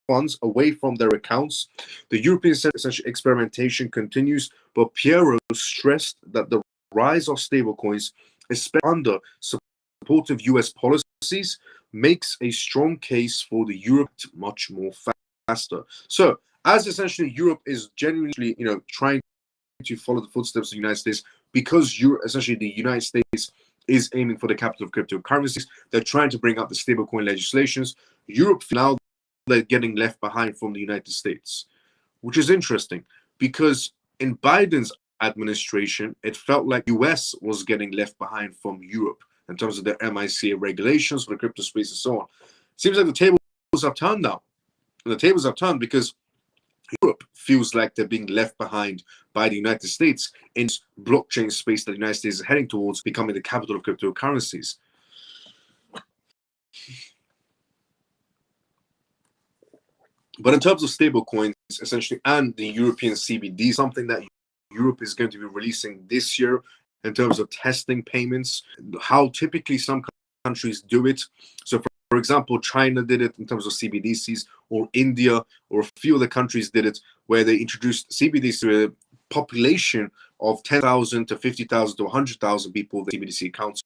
funds away from their accounts. The European essentially experimentation continues, but Piero stressed that the rise of stablecoins, especially under supportive US policies, makes a strong case for the Europe much more faster. So, as essentially Europe is genuinely, trying to follow the footsteps of the United States, because essentially the United States is aiming for the capital of cryptocurrencies, they're trying to bring up the stablecoin legislations. Europe now, they're getting left behind from the United States, which is interesting because in Biden's administration, it felt like US was getting left behind from Europe in terms of their MiCA regulations for the crypto space and so on. It seems like the tables have turned now. And the tables have turned because Europe feels like they're being left behind by the United States in blockchain space that the United States is heading towards becoming the capital of cryptocurrencies. But in terms of stablecoins, essentially, and the European CBD, something that Europe is going to be releasing this year in terms of testing payments, how typically some countries do it. So, for example, China did it in terms of CBDCs, or India, or a few other countries did it, where they introduced CBDCs to a population of 10,000 to 50,000 to 100,000 people, the CBDC accounts.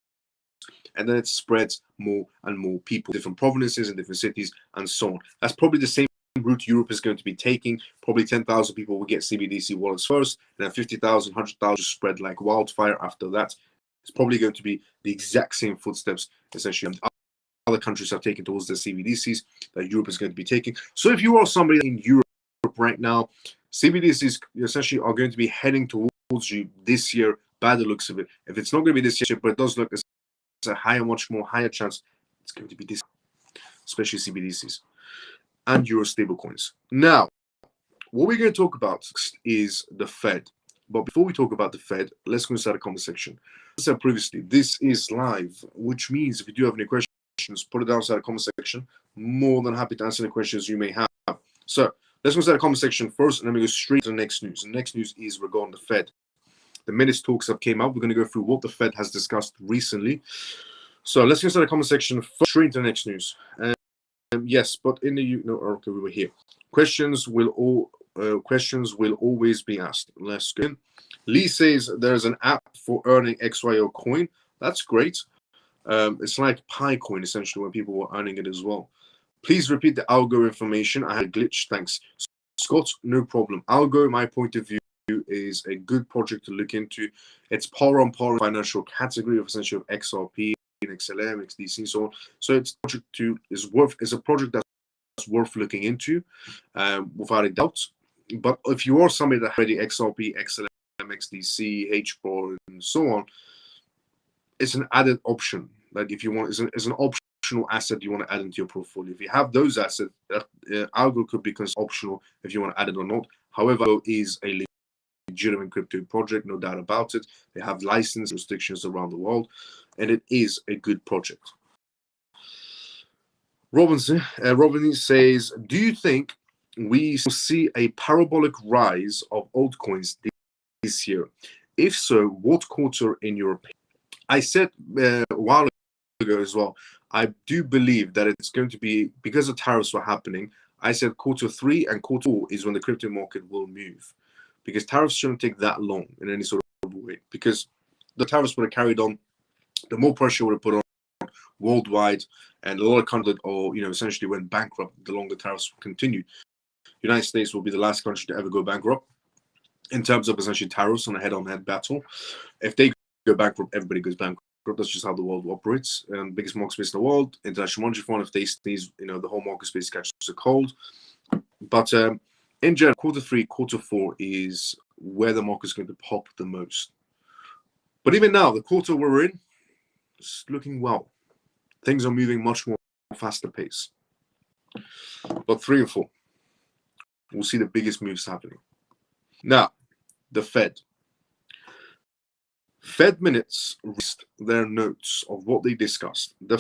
And then it spreads more and more people, different provinces and different cities, and so on. That's probably the same route Europe is going to be taking. Probably 10,000 people will get CBDC wallets first, and then 50,000, 100,000 spread like wildfire after that. It's probably going to be the exact same footsteps, essentially, other countries have taken towards the CBDCs that Europe is going to be taking. So if you are somebody in Europe right now, CBDCs essentially are going to be heading towards you this year by the looks of it. If it's not going to be this year, but it does look as a much more higher chance it's going to be this, especially CBDCs and Euro stablecoins. Now, what we're going to talk about is the Fed. But before we talk about the Fed, let's go inside the comment section. As I said previously, this is live, which means if you do have any questions, put it down inside the comment section. More than happy to answer any questions you may have. So let's go inside the comment section first, and then we go straight to the next news. The next news is regarding the Fed. The minutes talks have came out. We're going to go through what the Fed has discussed recently. So let's go inside the comment section first, straight to the next news. Yes, but in the okay, we were here. Questions will always be asked. Let's go in. Lee says there's an app for earning XYO coin. That's great. It's like Pi coin essentially, when people were earning it as well. Please repeat the algo information. I had a glitch. Thanks, Scott. No problem. Algo, my point of view, is a good project to look into. It's par on par financial category of essentially of XRP, XLM, XDC, and so on. So it's a project that's worth looking into, without a doubt. But if you are somebody that already XRP, XLM, XDC, HBAR, and so on, it's an added option. Like if you want, it's an optional asset you want to add into your portfolio. If you have those assets, algo could be considered optional if you want to add it or not. However, it is a legitimate crypto project, no doubt about it. They have license restrictions around the world, and it is a good project. Robin says, do you think we will see a parabolic rise of altcoins this year? If so, what quarter in your opinion? I said a while ago as well, I do believe that it's going to be, because the tariffs were happening, I said Q3 and Q4 is when the crypto market will move, because tariffs shouldn't take that long in any sort of way, because the tariffs would have carried on, the more pressure would have put on worldwide, and a lot of countries, or essentially went bankrupt the longer tariffs continued. The United States will be the last country to ever go bankrupt in terms of essentially tariffs on a head-on-head battle. If they go bankrupt, everybody goes bankrupt. That's just how the world operates. Biggest market space in the world, International Monetary Fund. If they sneeze, the whole market space catches a cold. But in general, Q3, Q4 is where the market's going to pop the most. But even now, the quarter we're in, it's looking well. Things are moving much more faster pace. But 3 and 4, we'll see the biggest moves happening. Now, the Fed. Fed minutes released their notes of what they discussed. The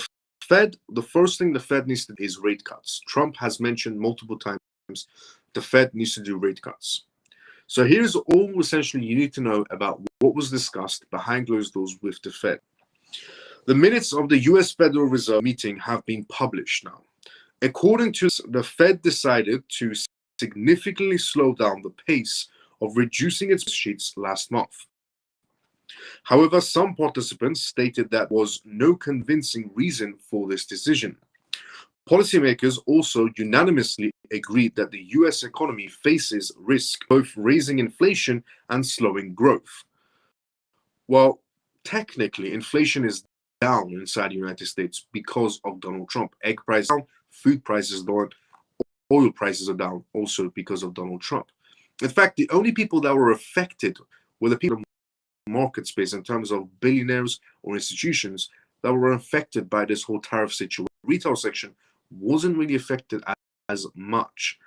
first thing the Fed needs to do is rate cuts. Trump has mentioned multiple times the Fed needs to do rate cuts. So here's all essentially you need to know about what was discussed behind closed doors with the Fed. The minutes of the US Federal Reserve meeting have been published now. According to the Fed decided to significantly slow down the pace of reducing its sheets last month. However, some participants stated that was no convincing reason for this decision. Policymakers also unanimously agreed that the US economy faces risk, both raising inflation and slowing growth. Well, technically, inflation is down inside the United States because of Donald Trump. Egg prices down, food prices down, oil prices are down also because of Donald Trump. In fact, the only people that were affected were the people in the market space in terms of billionaires or institutions that were affected by this whole tariff situation. Retail section wasn't really affected as much.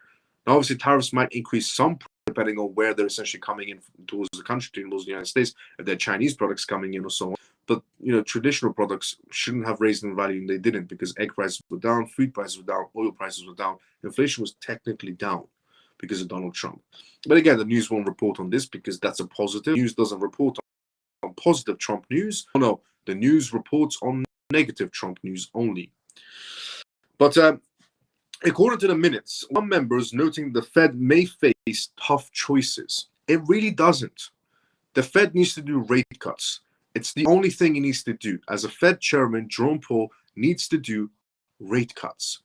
Now, obviously, tariffs might increase some depending on where they're essentially coming in towards the country, towards the United States, if they're Chinese products coming in or so on. But, traditional products shouldn't have raised in value, and they didn't, because egg prices were down, food prices were down, oil prices were down. Inflation was technically down because of Donald Trump. But again, the news won't report on this because that's a positive. News doesn't report on positive Trump news. Oh, no, the news reports on negative Trump news only. But according to the minutes, one member is noting the Fed may face tough choices. It really doesn't. The Fed needs to do rate cuts. It's the only thing he needs to do. As a Fed chairman, Jerome Powell needs to do rate cuts.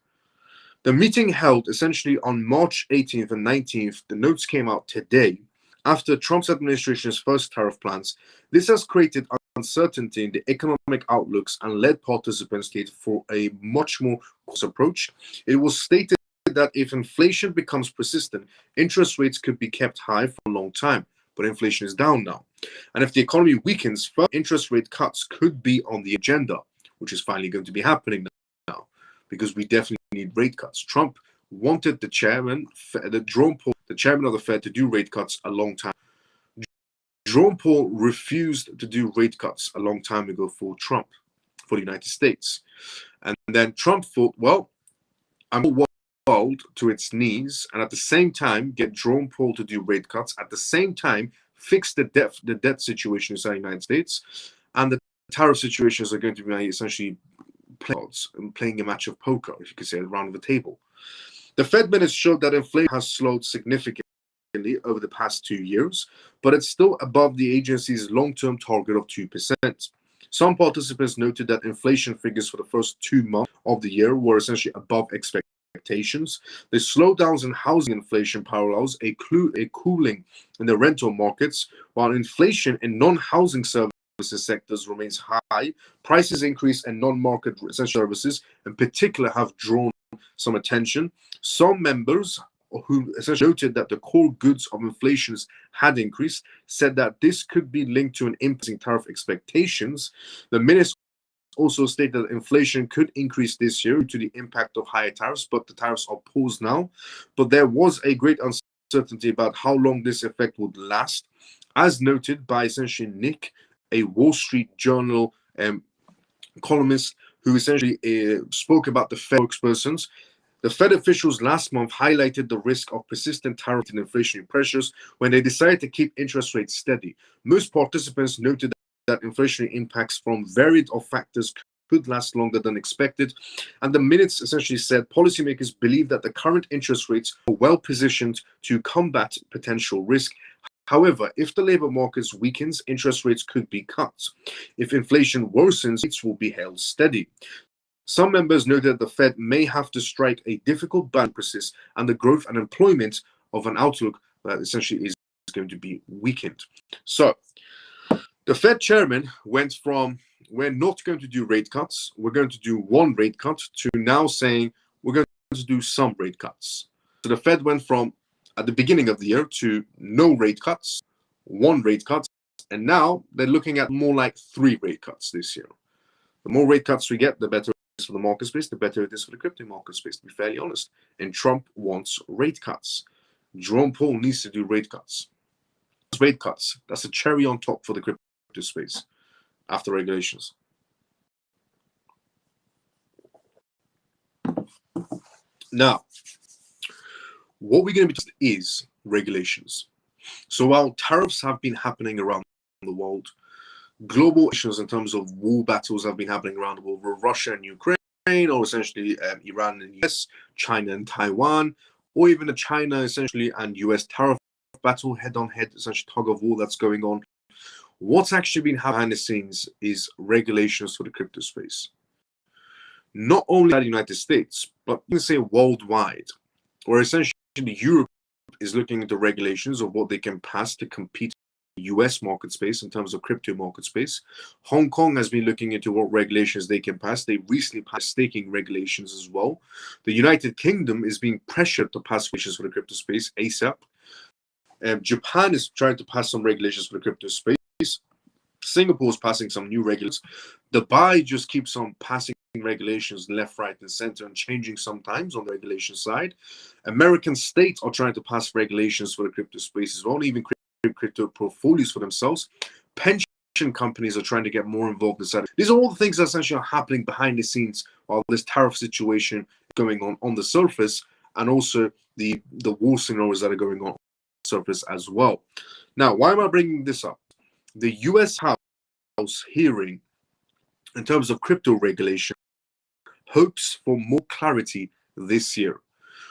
The meeting held essentially on March 18th and 19th. The notes came out today after Trump's administration's first tariff plans. This has created uncertainty in the economic outlooks and led participants for a much more cautious approach. It was stated that if inflation becomes persistent, interest rates could be kept high for a long time, but inflation is down now. And if the economy weakens, further interest rate cuts could be on the agenda, which is finally going to be happening now, because we definitely need rate cuts. Trump wanted the chairman, Jerome Powell, the chairman of the Fed, to do rate cuts a long time. Jerome Powell refused to do rate cuts a long time ago for Trump, for the United States. And then Trump thought, well, I'm world to its knees, and at the same time get Jerome Powell to do rate cuts, at the same time fix the debt situation inside the United States, and the tariff situations are going to be essentially playing a match of poker, if you could say, around the table. The Fed minutes showed that inflation has slowed significantly over the past 2 years, but it's still above the agency's long-term target of 2%. Some participants noted that inflation figures for the first 2 months of the year were essentially above expectations. The slowdowns in housing inflation parallels a cooling in the rental markets, while inflation in non-housing services sectors remains high. Prices increase in non-market essential services in particular have drawn some attention. Some members who essentially noted that the core goods of inflation had increased said that this could be linked to an increase in tariff expectations. The minutes also stated that inflation could increase this year due to the impact of higher tariffs, but the tariffs are paused now. But there was a great uncertainty about how long this effect would last, as noted by essentially Nick, a Wall Street Journal columnist who essentially spoke about the Fed spokespersons. The Fed officials last month highlighted the risk of persistent tariff and inflationary pressures when they decided to keep interest rates steady. Most participants noted that inflationary impacts from varied of factors could last longer than expected, and the minutes essentially said policymakers believe that the current interest rates are well positioned to combat potential risk. However, if the labor markets weakens, interest rates could be cut. If inflation worsens, rates will be held steady. Some members noted that the Fed may have to strike a difficult balance and the growth and employment of an outlook that essentially is going to be weakened. So the Fed chairman went from we're not going to do rate cuts, we're going to do one rate cut, to now saying we're going to do some rate cuts. So the Fed went from at the beginning of the year to no rate cuts, one rate cut, and now they're looking at more like 3 rate cuts this year. The more rate cuts we get, the better it is for the market space, the better it is for the crypto market space, to be fairly honest. And Trump wants rate cuts. Jerome Powell needs to do rate cuts. Rate cuts, that's a cherry on top for the crypto space after regulations. Now, what we're going to be is regulations. So while tariffs have been happening around the world, global issues in terms of war battles have been happening around the world with Russia and Ukraine, or essentially Iran and US, China and Taiwan, or even the China essentially and US tariff battle, head-on-head, essentially tug of war that's going on. What's actually been happening behind the scenes is regulations for the crypto space. Not only in the United States, but you can say worldwide, where essentially Europe is looking into regulations of what they can pass to compete in the US market space in terms of crypto market space. Hong Kong has been looking into what regulations they can pass. They recently passed staking regulations as well. The United Kingdom is being pressured to pass regulations for the crypto space ASAP. Japan is trying to pass some regulations for the crypto space. Singapore is passing some new regulations. Dubai just keeps on passing regulations left, right, and center, and changing sometimes on the regulation side. American states are trying to pass regulations for the crypto space as well, even crypto portfolios for themselves. Pension companies are trying to get more involved inside. These are all the things that essentially are happening behind the scenes while this tariff situation is going on the surface, and also the war scenarios that are going on the surface as well. Now, why am I bringing this up? The US House hearing in terms of crypto regulation hopes for more clarity this year.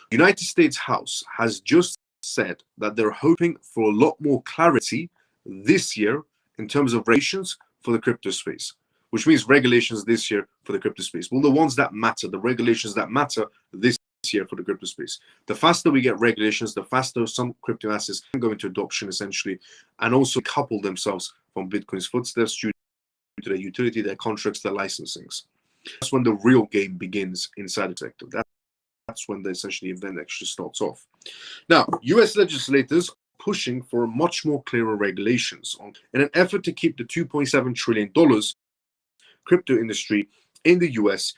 The United States House has just said that they're hoping for a lot more clarity this year in terms of regulations for the crypto space, which means regulations this year for the crypto space. Well, the ones that matter, the regulations that matter this year for the crypto space. The faster we get regulations, the faster some crypto assets can go into adoption, essentially, and also couple themselves from Bitcoin's footsteps due to their utility, their contracts, their licensings. That's when the real game begins inside the sector. That's when the essentially event actually starts off. Now, US legislators pushing for much more clearer regulations in an effort to keep the $2.7 trillion crypto industry in the US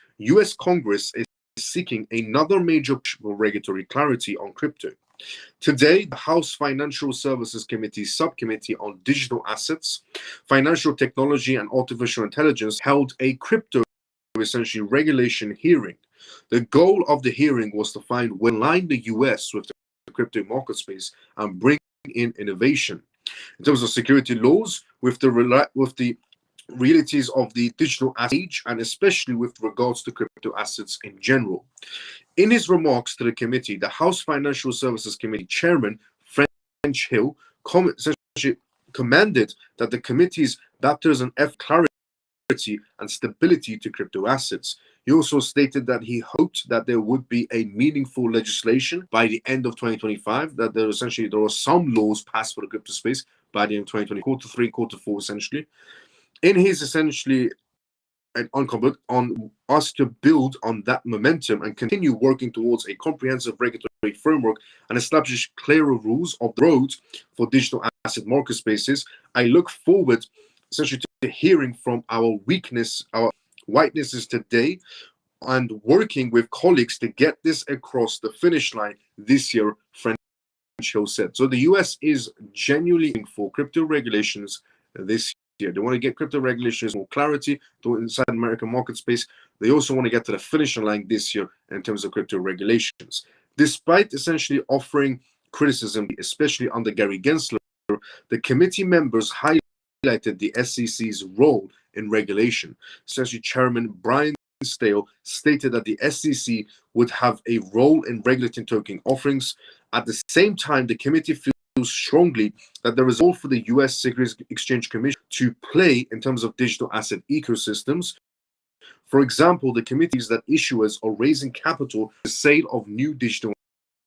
Congress is seeking another major push for regulatory clarity on crypto. Today, the House Financial Services Committee Subcommittee on Digital Assets, Financial Technology and Artificial Intelligence held a crypto essentially regulation hearing. The goal of the hearing was to find where align the US with the crypto market space and bring in innovation in terms of security laws, with the realities of the digital age, and especially with regards to crypto assets in general. In his remarks to the committee, the House Financial Services Committee Chairman French Hill commanded that the committee's baptism of clarity and stability to crypto assets. He also stated that he hoped that there would be a meaningful legislation by the end of 2025, that there are some laws passed for the crypto space by the end of 2020, Q3, Q4, essentially. In his essentially uncomfort on us to build on that momentum and continue working towards a comprehensive regulatory framework and establish clearer rules of the road for digital asset market spaces. I look forward essentially to hearing from our whitenesses today and working with colleagues to get this across the finish line this year, French Hill said. So the US is genuinely for crypto regulations this year. They want to get crypto regulations more clarity to inside the American market space. They also want to get to the finishing line this year in terms of crypto regulations. Despite essentially offering criticism, especially under Gary Gensler, the committee members highlighted the SEC's role in regulation. Essentially, Chairman Brian Stale stated that the SEC would have a role in regulating token offerings. At the same time, the committee feels strongly that there is a role for the US Securities Exchange Commission to play in terms of digital asset ecosystems. For example, the committees that issuers are raising capital for the sale of new digital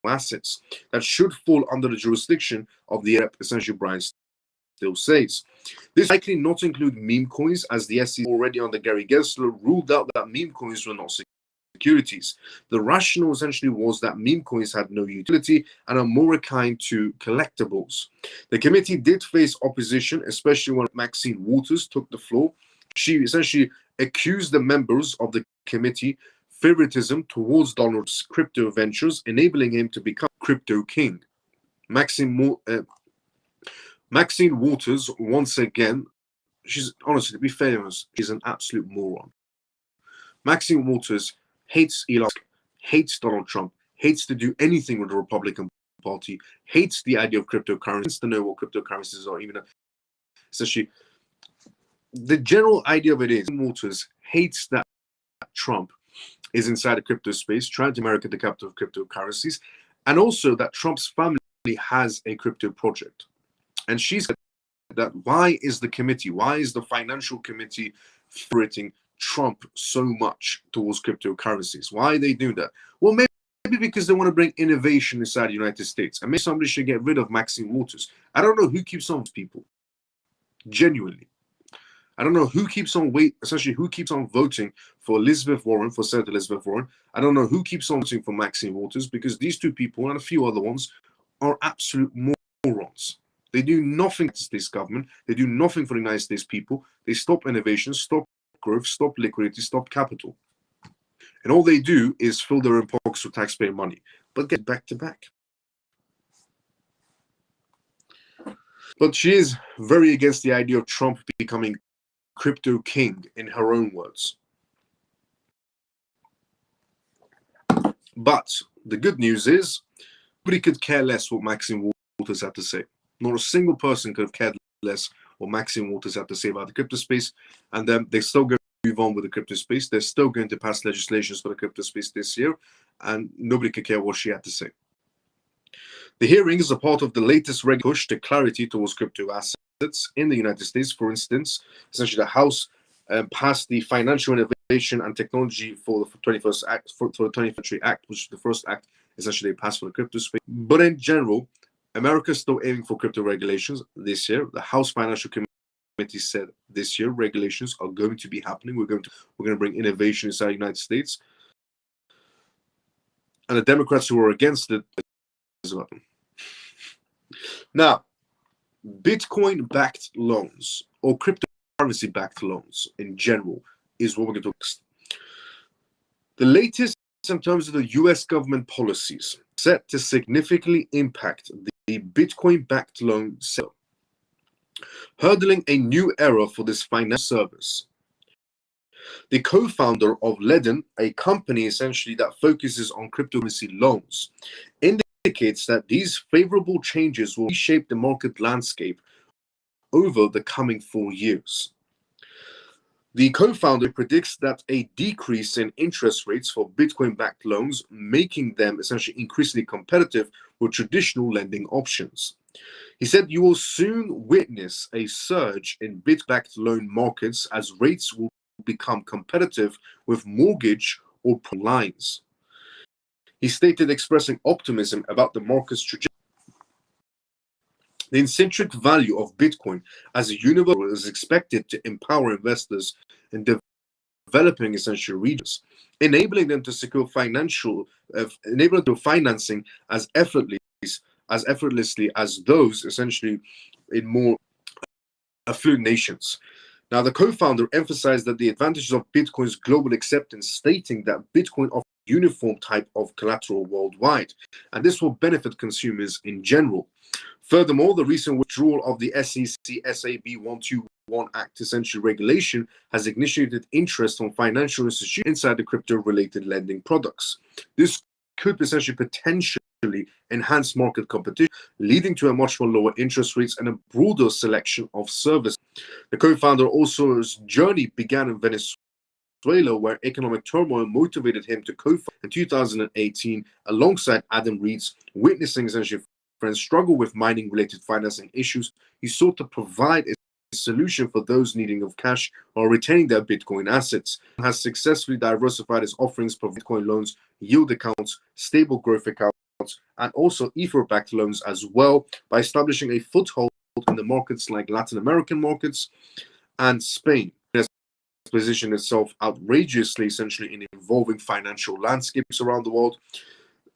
assets that should fall under the jurisdiction of the essentially Brian Stale says. This likely not include meme coins, as the SEC already under Gary Gensler ruled out that meme coins were not securities. The rationale essentially was that meme coins had no utility and are more akin to collectibles. The committee did face opposition, especially when Maxine Waters took the floor. She essentially accused the members of the committee favoritism towards Donald's crypto ventures, enabling him to become crypto king. Maxine Waters, once again, she's honestly, to be famous, she's an absolute moron. Maxine Waters hates Elon Musk, hates Donald Trump, hates to do anything with the Republican Party, hates the idea of cryptocurrency, wants to know what cryptocurrencies are, even essentially. The general idea of it is Waters hates that Trump is inside the crypto space, trying to America the capital of cryptocurrencies, and also that Trump's family has a crypto project. And she said that why is the financial committee favoriting Trump so much towards cryptocurrencies? Why they do that? Well, maybe because they want to bring innovation inside the United States. And maybe somebody should get rid of Maxine Waters. I don't know who keeps on people. Genuinely. I don't know who keeps on who keeps on voting for Elizabeth Warren, for Senator Elizabeth Warren. I don't know who keeps on voting for Maxine Waters, because these two people and a few other ones are absolute morons. They do nothing to this government. They do nothing for the United States people. They stop innovation, stop growth, stop liquidity, stop capital. And all they do is fill their own pockets with taxpayer money, but get back to back. But she is very against the idea of Trump becoming crypto king, in her own words. But the good news is, nobody could care less what Maxine Waters had to say. Not a single person could have cared less what Maxine Waters had to say about the crypto space, and then they're still going to move on with the crypto space. They're still going to pass legislations for the crypto space this year, and nobody could care what she had to say. The hearing is a part of the latest push to clarity towards crypto assets in the United States. For instance, essentially the House passed the Financial Innovation and Technology for the 21st Act, for the 20th Century Act, which is the first act essentially they passed for the crypto space. But in general, America is still aiming for crypto regulations this year. The House Financial Committee said this year regulations are going to be happening. We're going to bring innovation inside the United States. And the Democrats who are against it is about them. Now, Bitcoin-backed loans or cryptocurrency-backed loans in general is what we're going to next. The latest in terms of the US government policies set to significantly impact the Bitcoin-backed loan sector, hurdling a new era for this financial service. The co-founder of Ledden, a company essentially that focuses on cryptocurrency loans, indicates that these favorable changes will reshape the market landscape over the coming 4 years. The co-founder predicts that a decrease in interest rates for Bitcoin-backed loans, making them essentially increasingly competitive with traditional lending options. He said you will soon witness a surge in Bitcoin-backed loan markets as rates will become competitive with mortgage or lines. He stated, expressing optimism about the market's trajectory. The intrinsic value of Bitcoin as a universal is expected to empower investors in developing essential regions, enabling them to secure financing as effortlessly as those essentially in more affluent nations. Now, the co-founder emphasized that the advantages of Bitcoin's global acceptance, stating that Bitcoin offers a uniform type of collateral worldwide, and this will benefit consumers in general. Furthermore, the recent withdrawal of the SEC SAB 121 Act essentially regulation has ignited interest from financial institutions inside the crypto-related lending products. This could potentially enhance market competition, leading to a much more lower interest rates and a broader selection of services. The co-founder also's journey began in Venezuela, where economic turmoil motivated him to co-found in 2018 alongside Adam Reed's, witnessing essentially friends struggle with mining-related financing issues. He sought to provide a solution for those needing of cash or retaining their Bitcoin assets. He has successfully diversified his offerings for Bitcoin loans, yield accounts, stable growth accounts, and also Ether-backed loans as well, by establishing a foothold in the markets like Latin American markets and Spain. It has positioned itself outrageously, essentially, in evolving financial landscapes around the world.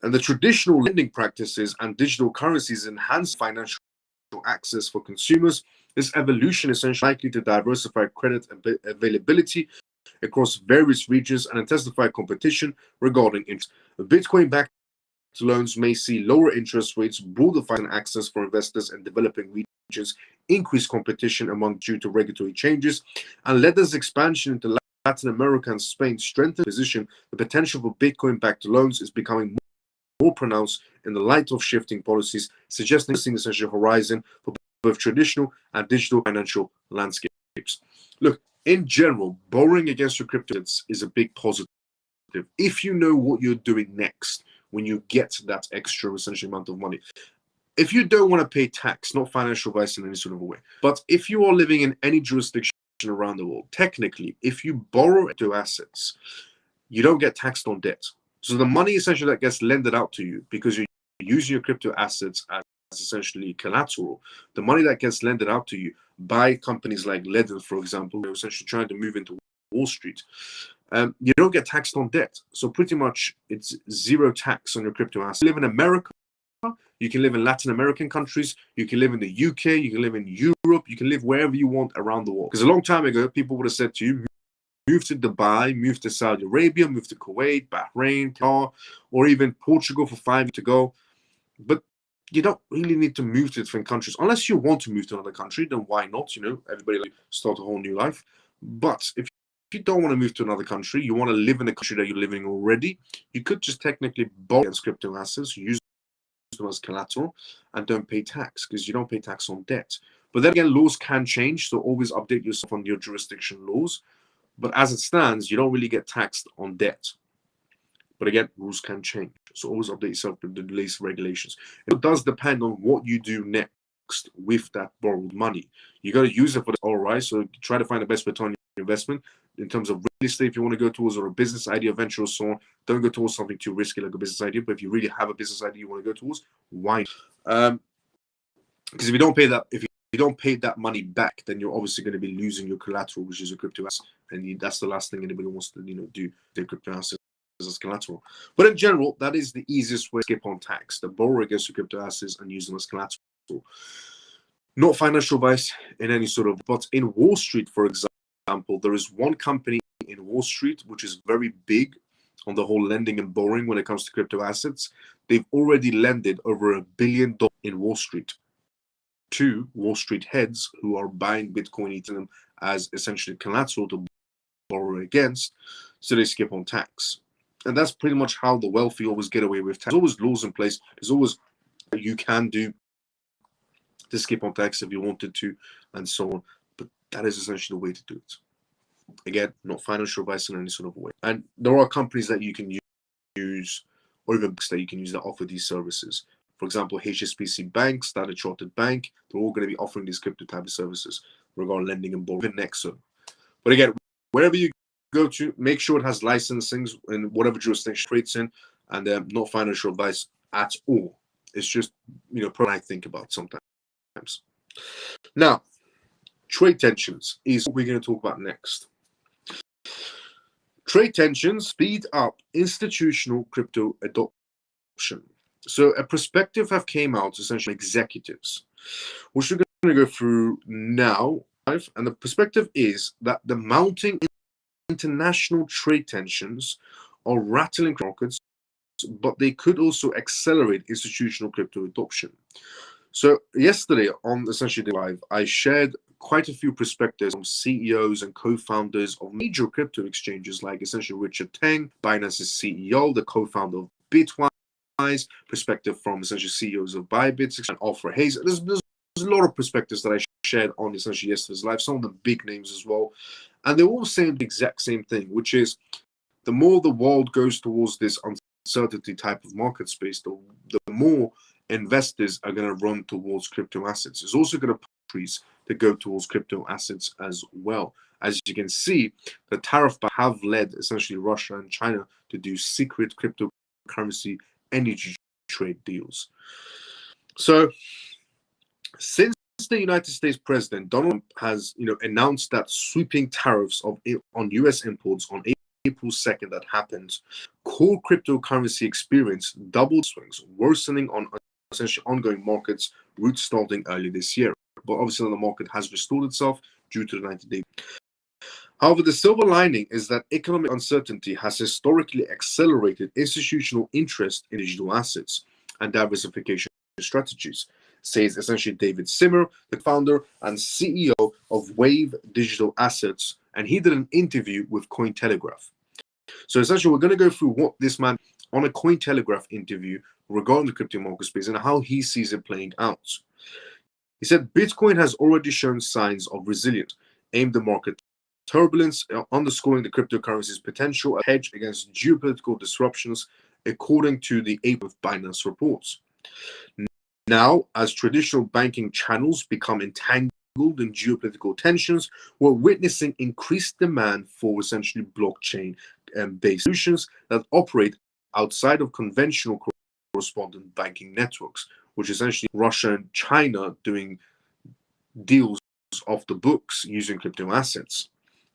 And the traditional lending practices and digital currencies enhance financial access for consumers. This evolution is essentially likely to diversify credit availability across various regions and intensify competition regarding interest. Bitcoin-backed loans may see lower interest rates, broader financial access for investors in developing regions, increased competition among due to regulatory changes, and Ledden's expansion into Latin America and Spain strengthened position. The potential for Bitcoin-backed loans is becoming more pronounced in the light of shifting policies, suggesting an essential horizon for both traditional and digital financial landscapes. Look, in general, borrowing against your crypto is a big positive if you know what you're doing next when you get that extra essential amount of money. If you don't want to pay tax, not financial advice in any sort of a way, but if you are living in any jurisdiction around the world, technically, if you borrow into assets, you don't get taxed on debt. So the money essentially that gets lended out to you, because you're using your crypto assets as essentially collateral, the money that gets lended out to you by companies like Ledden, for example, who are essentially trying to move into Wall Street, you don't get taxed on debt. So pretty much it's zero tax on your crypto assets. You live in America, you can live in Latin American countries, you can live in the UK, you can live in Europe, you can live wherever you want around the world. Because a long time ago, people would have said to you, move to Dubai, move to Saudi Arabia, move to Kuwait, Bahrain, Qatar, or even Portugal for 5 years to go. But you don't really need to move to different countries. Unless you want to move to another country, then why not? You know, everybody like start a whole new life. But if you don't want to move to another country, you want to live in the country that you're living already, you could just technically borrow against crypto assets, use them as collateral, and don't pay tax, because you don't pay tax on debt. But then again, laws can change, so always update yourself on your jurisdiction laws. But as it stands, you don't really get taxed on debt. But again, rules can change. So always update yourself with the latest regulations. It does depend on what you do next. with that borrowed money. You got to use it for the all right. So try to find the best return on your investment in terms of real estate. If you want to go towards, or a business idea, venture, or so on, don't go towards something too risky like a business idea. But if you really have a business idea you want to go towards, why? Because if you don't pay that money back, then you're obviously going to be losing your collateral, which is a crypto asset, and that's the last thing anybody wants to do. Their crypto assets as collateral. But in general, that is the easiest way to skip on tax: the borrow against your crypto assets and use them as collateral. Not financial advice in any sort of, but in Wall Street, for example, there is one company in Wall Street which is very big on the whole lending and borrowing when it comes to crypto assets. They've already lended over $1 billion in Wall Street to Wall Street heads who are buying Bitcoin, eating them as essentially collateral to borrow against, so they skip on tax. And that's pretty much how the wealthy always get away with tax. There's always laws in place. There's always you can do to skip on tax if you wanted to, and so on. But that is essentially the way to do it. Again, not financial advice in any sort of way. And there are companies that you can use, or even banks that you can use that offer these services. For example, HSBC Bank, Standard Chartered Bank, they're all going to be offering these crypto type of services regarding lending and borrowing. Even Nexo. But again, wherever you go to, make sure it has licensing in whatever jurisdiction it creates in, and not financial advice at all. It's just, what I think about sometimes. Now, trade tensions is what we're going to talk about next. Trade tensions speed up institutional crypto adoption. So a perspective have came out, essentially executives, which we're going to go through now. And the perspective is that the mounting international trade tensions are rattling markets, but they could also accelerate institutional crypto adoption. So yesterday on Essentially Live, I shared quite a few perspectives from CEOs and co-founders of major crypto exchanges like essentially Richard Teng, Binance's CEO, the co-founder of Bitwise, perspective from essentially CEOs of Bybit and Alpha Hayes. There's a lot of perspectives that I shared on essentially yesterday's live, some of the big names as well. And they're all saying the exact same thing, which is the more the world goes towards this uncertainty type of market space, the more investors are going to run towards crypto assets. It's also going to increase to go towards crypto assets as well. As you can see, the tariff have led essentially Russia and China to do secret cryptocurrency energy trade deals. So since the United States President Donald Trump has announced that sweeping tariffs on US imports on April 2nd that happened, core cryptocurrency experienced double swings, worsening on essentially ongoing markets route starting early this year. But obviously the market has restored itself due to the 90-day. However, the silver lining is that economic uncertainty has historically accelerated institutional interest in digital assets and diversification strategies, says essentially David Simmer, the founder and CEO of Wave Digital Assets, and he did an interview with Cointelegraph. So essentially we're going to go through what this man on a Cointelegraph interview regarding the crypto market space and how he sees it playing out. He said Bitcoin has already shown signs of resilience, aimed at market turbulence, underscoring the cryptocurrency's potential hedge against geopolitical disruptions, according to the April Binance reports. Now, as traditional banking channels become entangled in geopolitical tensions, we're witnessing increased demand for essentially blockchain-based solutions that operate outside of conventional correspondent banking networks, which is essentially Russia and China doing deals off the books using crypto assets.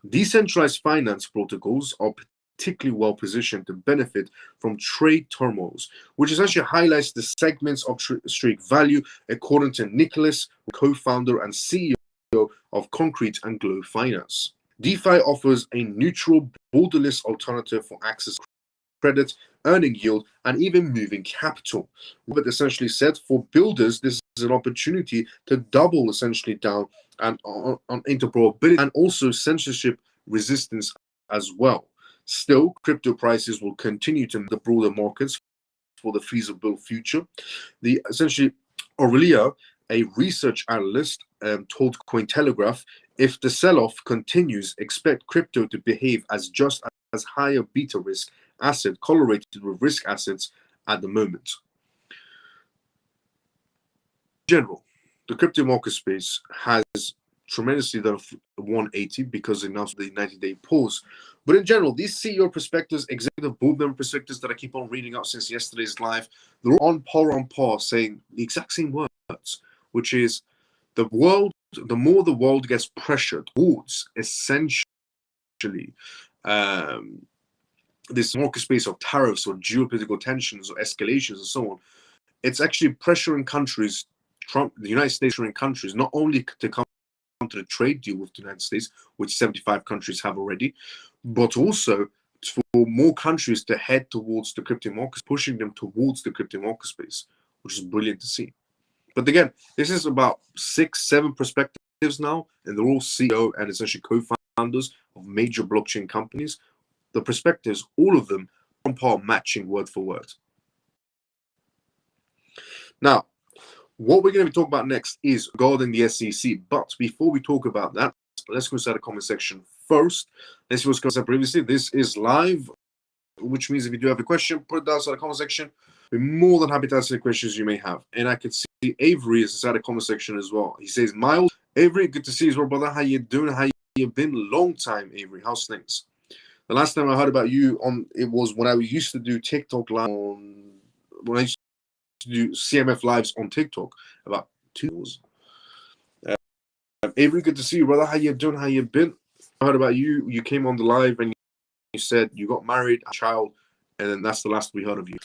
Decentralized finance protocols are particularly well positioned to benefit from trade turmoils, which essentially highlights the segments of strategic value, according to Nicholas, co-founder and CEO of Concrete and Glow Finance. DeFi offers a neutral, borderless alternative for access to credit, earning yield, and even moving capital. Robert essentially said, for builders, this is an opportunity to double essentially down and on interoperability and also censorship resistance as well. Still, crypto prices will continue to the broader markets for the feasible future. The essentially Aurelia, a research analyst, told Cointelegraph, if the sell-off continues, expect crypto to behave as just as higher beta risk asset correlated with risk assets at the moment. In general, the crypto market space has tremendously done 180 because they announced the 90-day pause. But in general, these CEO perspectives, executive board member perspectives that I keep on reading out since yesterday's live, they're on par saying the exact same words, which is the more the world gets pressured towards essentially this market space of tariffs or geopolitical tensions or escalations and so on, it's actually pressuring countries, the United States pressuring countries, not only to come to the trade deal with the United States, which 75 countries have already, but also for more countries to head towards the crypto markets, pushing them towards the crypto market space, which is brilliant to see. But again, this is about 6-7 perspectives now, and they're all CEO and essentially co-founders of major blockchain companies. The perspectives, all of them, on par matching word for word. Now, what we're going to be talking about next is regarding the SEC. But before we talk about that, let's go inside the comment section first. Let's see what's going on previously. This is live, which means if you do have a question, put it down inside the comment section. We're more than happy to answer the questions you may have. And I can see Avery is inside the comment section as well. He says, Miles, Avery, good to see you as well, brother. How you doing? How you been? Long time, Avery. How's things? The last time I heard about you it was when I used to do TikTok live when I used to do CMF lives on TikTok about 2 years. Avery, good to see you, brother. How you doing? How you been? I heard about you. You came on the live and you said you got married, a child, and then that's the last we heard of you.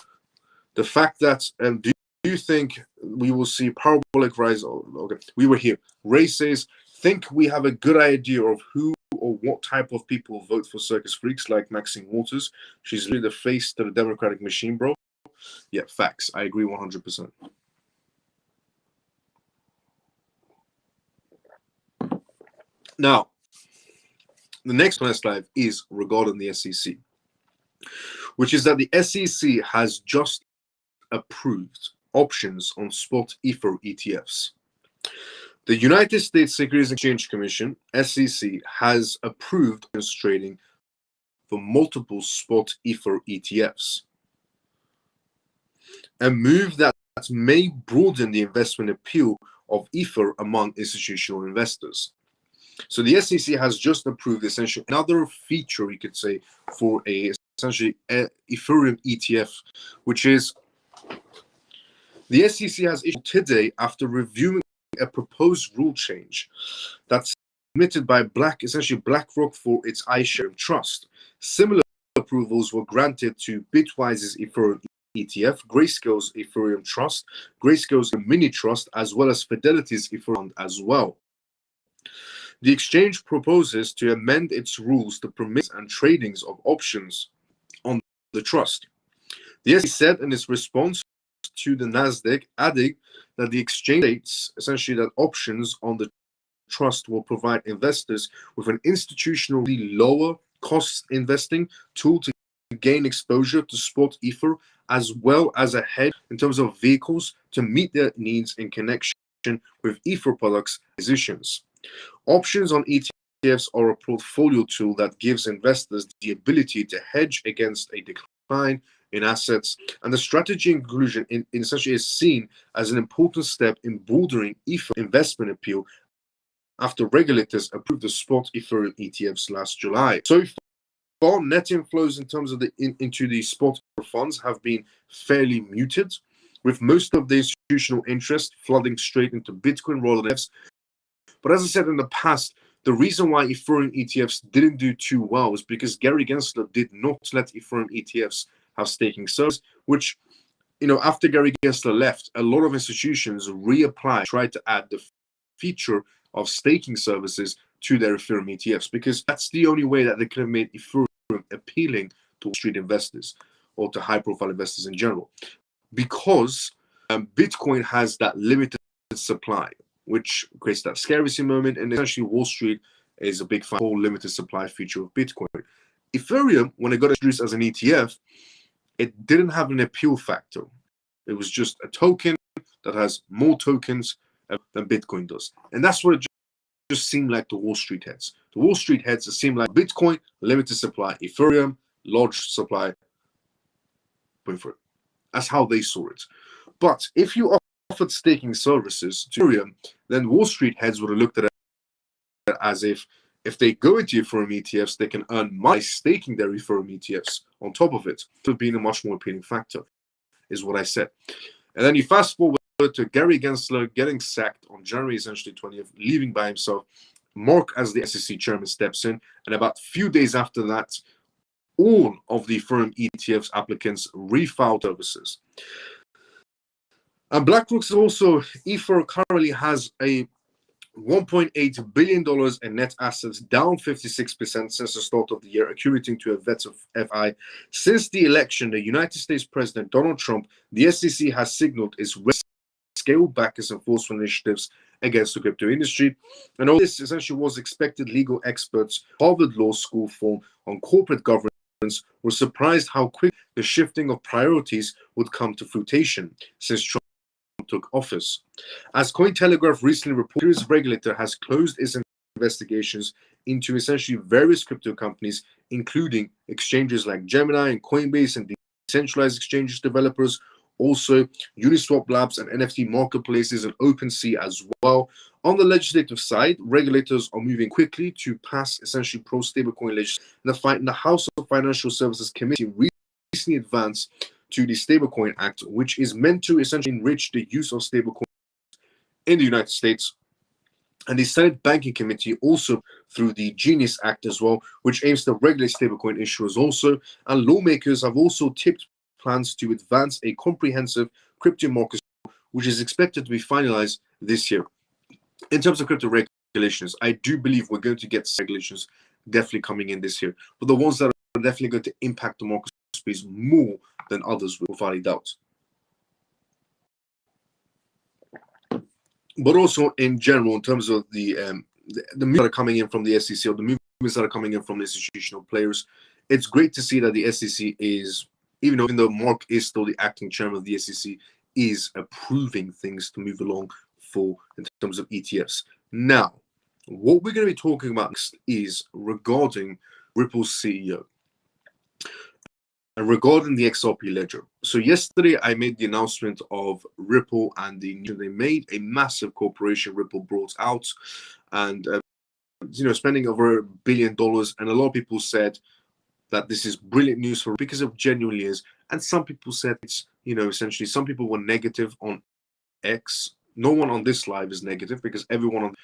The fact that, do you think we will see parabolic rise? Okay, we were here. Ray says, think we have a good idea of who or what type of people vote for circus freaks like Maxine Waters. She's really the face to the Democratic machine, bro. Yeah, facts. I agree 100%. Now, the next one slide is regarding the SEC, which is that the SEC has just approved options on spot Ether ETFs. The United States Securities and Exchange Commission, SEC, has approved trading for multiple spot Ether ETFs, a move that may broaden the investment appeal of Ether among institutional investors. So the SEC has just approved essentially another feature, you could say, for essentially Ethereum ETF, which is the SEC has issued today after reviewing a proposed rule change that's submitted by essentially BlackRock for its iShares trust. Similar approvals were granted to Bitwise's Ethereum ETF, Grayscale's Ethereum Trust, Grayscale's Mini Trust, as well as Fidelity's Ethereum as well. The exchange proposes to amend its rules to permit and tradings of options on the trust. The SEC said in its response to the NASDAQ, adding that the exchange states essentially that options on the trust will provide investors with an institutionally lower cost investing tool to gain exposure to spot Ether, as well as a hedge in terms of vehicles to meet their needs in connection with Ether products acquisitions. Options on ETFs are a portfolio tool that gives investors the ability to hedge against a decline in assets, and the strategy inclusion in essentially is seen as an important step in broadening Ether investment appeal after regulators approved the spot Ethereum ETFs last July. So far, net inflows in terms of into the spot funds have been fairly muted, with most of the institutional interest flooding straight into Bitcoin rather than ETFs. But as I said in the past, the reason why Ethereum ETFs didn't do too well is because Gary Gensler did not let Ethereum ETFs have staking service, which, after Gary Gensler left, a lot of institutions tried to add the feature of staking services to their Ethereum ETFs, because that's the only way that they could have made Ethereum appealing to Wall Street investors or to high-profile investors in general, because Bitcoin has that limited supply, which creates that scarcity moment, and essentially Wall Street is a big fan of the whole limited supply feature of Bitcoin. Ethereum, when it got introduced as an ETF, it didn't have an appeal factor. It was just a token that has more tokens than Bitcoin does. And that's what it just seemed like to Wall Street heads. To Wall Street heads, it seemed like Bitcoin, limited supply, Ethereum, large supply. That's how they saw it. But if you offered staking services to Ethereum, then Wall Street heads would have looked at it as if they go into Ethereum ETFs, they can earn money staking their Ethereum ETFs on top of it. It would have been a much more appealing factor, is what I said. And then you fast forward to Gary Gensler getting sacked on January essentially 20th, leaving by himself. Mark, as the SEC chairman, steps in, and about a few days after that, all of the Ethereum ETFs applicants refiled services. And BlackRock's also, Ether currently has a $1.8 billion in net assets, down 56% since the start of the year, accumulating to a vet of FI. Since the election, the United States President Donald Trump, the SEC has signaled its scale back its enforcement initiatives against the crypto industry. And all this essentially was expected. Legal experts, Harvard Law School Forum on corporate governance, were surprised how quick the shifting of priorities would come to fruition since Trump took office. As Cointelegraph recently reported, the regulator has closed its investigations into essentially various crypto companies, including exchanges like Gemini and Coinbase and decentralized exchanges developers, also Uniswap Labs and NFT marketplaces and OpenSea as well. On the legislative side, regulators are moving quickly to pass essentially pro-stablecoin legislation. The House of Financial Services Committee recently advanced to the Stablecoin Act, which is meant to essentially enrich the use of stablecoins in the United States. And the Senate Banking Committee also through the Genius Act as well, which aims to regulate stablecoin issuers also. And lawmakers have also tipped plans to advance a comprehensive crypto market, which is expected to be finalized this year. In terms of crypto regulations, I do believe we're going to get regulations definitely coming in this year, but the ones that are definitely going to impact the market space more than others, without a doubt. But also in general, in terms of the movements that are coming in from the SEC, or the movements that are coming in from the institutional players, it's great to see that the SEC is, even though Mark is still the acting chairman of the SEC, is approving things to move along in terms of ETFs. Now, what we're going to be talking about next is regarding Ripple's CEO and regarding the XRP ledger. So yesterday I made the announcement of Ripple, and they made a massive corporation Ripple brought out, and spending over $1 billion, and a lot of people said that this is brilliant news for, because it genuinely is. And some people said it's, essentially some people were negative on X. No one on this live is negative, because everyone on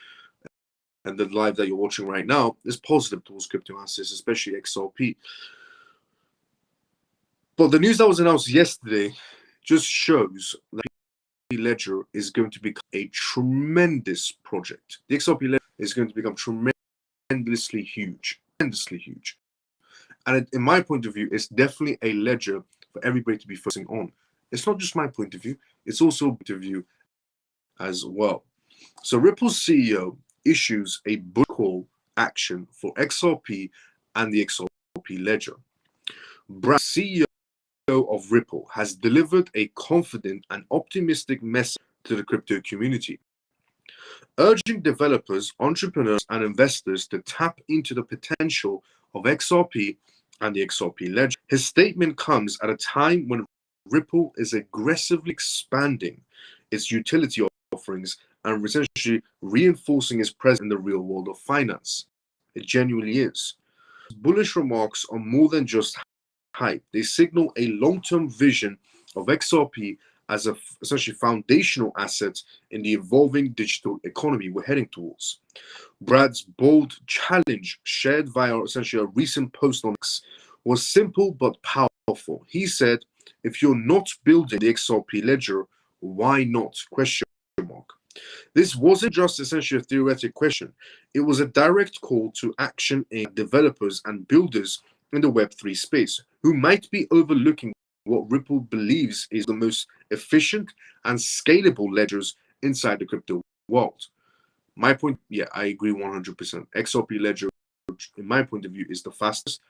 and the live that you're watching right now is positive towards crypto assets, especially XRP. But the news that was announced yesterday just shows that the ledger is going to become a tremendous project. The XRP ledger is going to become tremendously huge, And in my point of view, it's definitely a ledger for everybody to be focusing on. It's not just my point of view, it's also a point of view as well. So Ripple's CEO issues a bulk call action for XRP and the XRP ledger. Brad, CEO of Ripple, has delivered a confident and optimistic message to the crypto community, urging developers, entrepreneurs, and investors to tap into the potential of XRP and the XRP ledger. His statement comes at a time when Ripple is aggressively expanding its utility offerings and essentially reinforcing its presence in the real world of finance. It genuinely is. Bullish remarks are more than just hype. They signal a long-term vision of XRP as a essentially foundational asset in the evolving digital economy we're heading towards. Brad's bold challenge, shared via essentially a recent post on X, was simple but powerful. He said, "If you're not building the XRP ledger, why not?" Question mark. This wasn't just essentially a theoretical question. It was a direct call to action in developers and builders in the Web3 space who might be overlooking what Ripple believes is the most efficient and scalable ledgers inside the crypto world. My point, yeah, I agree 100%. XRP ledger, in my point of view, is the fastest,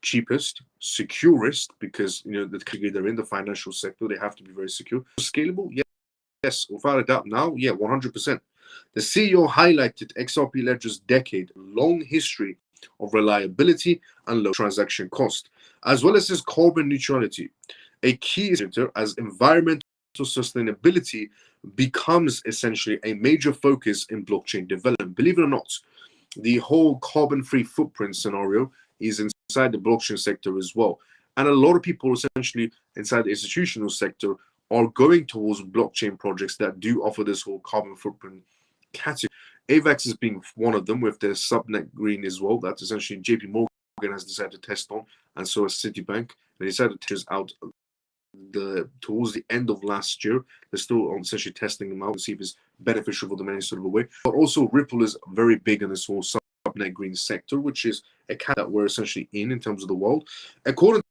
cheapest, securest, because they're in the financial sector, they have to be very secure. Scalable, yes, without a doubt. Now, yeah, 100%. The CEO highlighted XRP ledger's decade-long history of reliability and low transaction cost, as well as its carbon neutrality, a key indicator as environmental sustainability becomes essentially a major focus in blockchain development. Believe it or not, the whole carbon-free footprint scenario is inside the blockchain sector as well. And a lot of people essentially inside the institutional sector are going towards blockchain projects that do offer this whole carbon footprint category. AVAX is being one of them with their subnet green as well. That's essentially JP Morgan has decided to test on, and so has Citibank. They decided to test out towards the end of last year. They're still essentially testing them out to see if it's beneficial for them in any sort of a way. But also Ripple is very big in this whole subnet green sector, which is a cat that we're essentially in terms of the world. According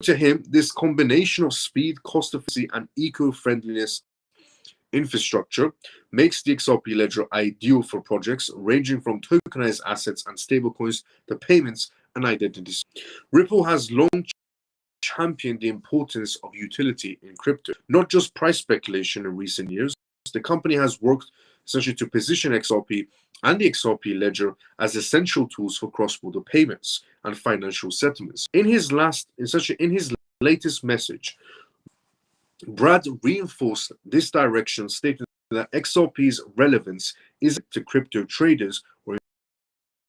to him, this combination of speed, cost efficiency, and eco-friendliness infrastructure makes the XRP ledger ideal for projects ranging from tokenized assets and stablecoins to payments and identities. Ripple has long championed the importance of utility in crypto, not just price speculation in recent years. The company has worked essentially to position XRP and the XRP ledger as essential tools for cross-border payments and financial settlements. In his latest message, Brad reinforced this direction, stating that XRP's relevance is to crypto traders or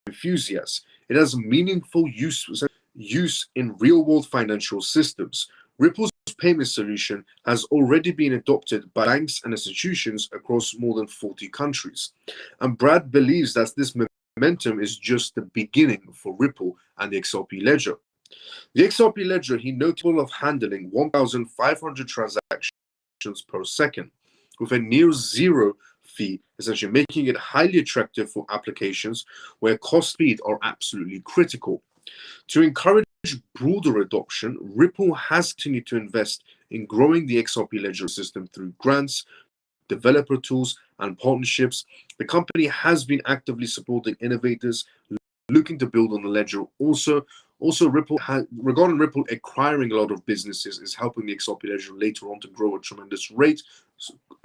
enthusiasts. It has meaningful use in real-world financial systems. Ripple's payment solution has already been adopted by banks and institutions across more than 40 countries. And Brad believes that this momentum is just the beginning for Ripple and the XRP ledger. The XRP ledger, he noted, of handling 1,500 transactions per second with a near zero fee, essentially making it highly attractive for applications where cost speed are absolutely critical. To encourage broader adoption, Ripple has continued to invest in growing the XRP ledger system through grants, developer tools, and partnerships. The company has been actively supporting innovators looking to build on the ledger. Also, regarding Ripple acquiring a lot of businesses is helping the XRP ledger later on to grow at a tremendous rate.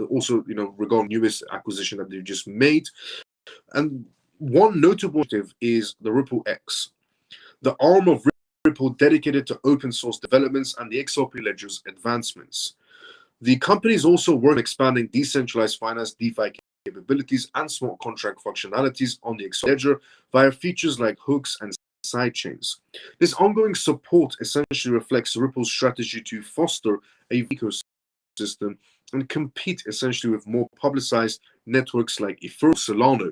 Also, regarding newest acquisition that they just made. And one notable initiative is the Ripple X, the arm of Ripple dedicated to open source developments and the XRP ledger's advancements. The company is also working on expanding decentralized finance, DeFi capabilities, and smart contract functionalities on the XRP ledger via features like hooks and sidechains. This ongoing support essentially reflects Ripple's strategy to foster a ecosystem and compete essentially with more publicized networks like Ethereum, Solana.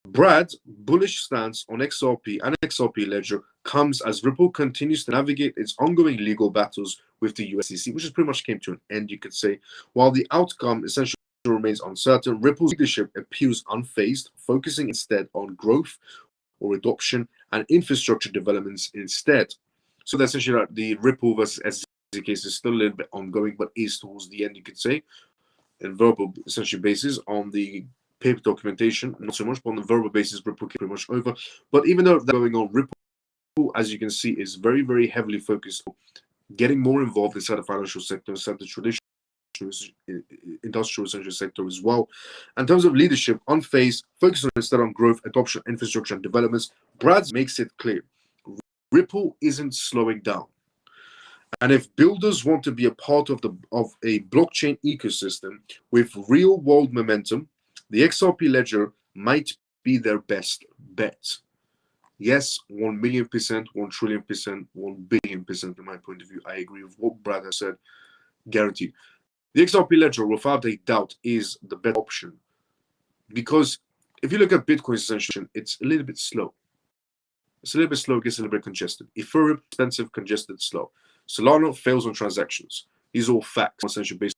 Brad's bullish stance on XRP and XRP ledger comes as Ripple continues to navigate its ongoing legal battles with the USDC, which has pretty much came to an end, you could say. While the outcome essentially remains uncertain, Ripple's leadership appears unfazed, focusing instead on growth or adoption and infrastructure developments instead. So that's essentially the Ripple versus SEC case is still a little bit ongoing, but is towards the end, you could say, in verbal essentially basis. On the paper documentation, not so much, but on the verbal basis, Ripple came pretty much over. But even though that's going on, Ripple, as you can see, is very, very heavily focused on getting more involved inside the financial sector, inside the traditional industrial essential sector as well. In terms of leadership, unfazed, focusing instead on growth, adoption, infrastructure, and developments, Brad makes it clear Ripple isn't slowing down. And if builders want to be a part of a blockchain ecosystem with real-world momentum, the XRP ledger might be their best bet. Yes, 1,000,000%, 1,000,000,000%, 1,000,000,000%, in my point of view. I agree with what Brad has said, guaranteed. The XRP ledger, without a doubt, is the better option. Because if you look at Bitcoin's essentially, it's a little bit slow. It's a little bit slow, gets a little bit congested. Ethereum, expensive, congested, slow. Solana fails on transactions. These are all facts, essentially based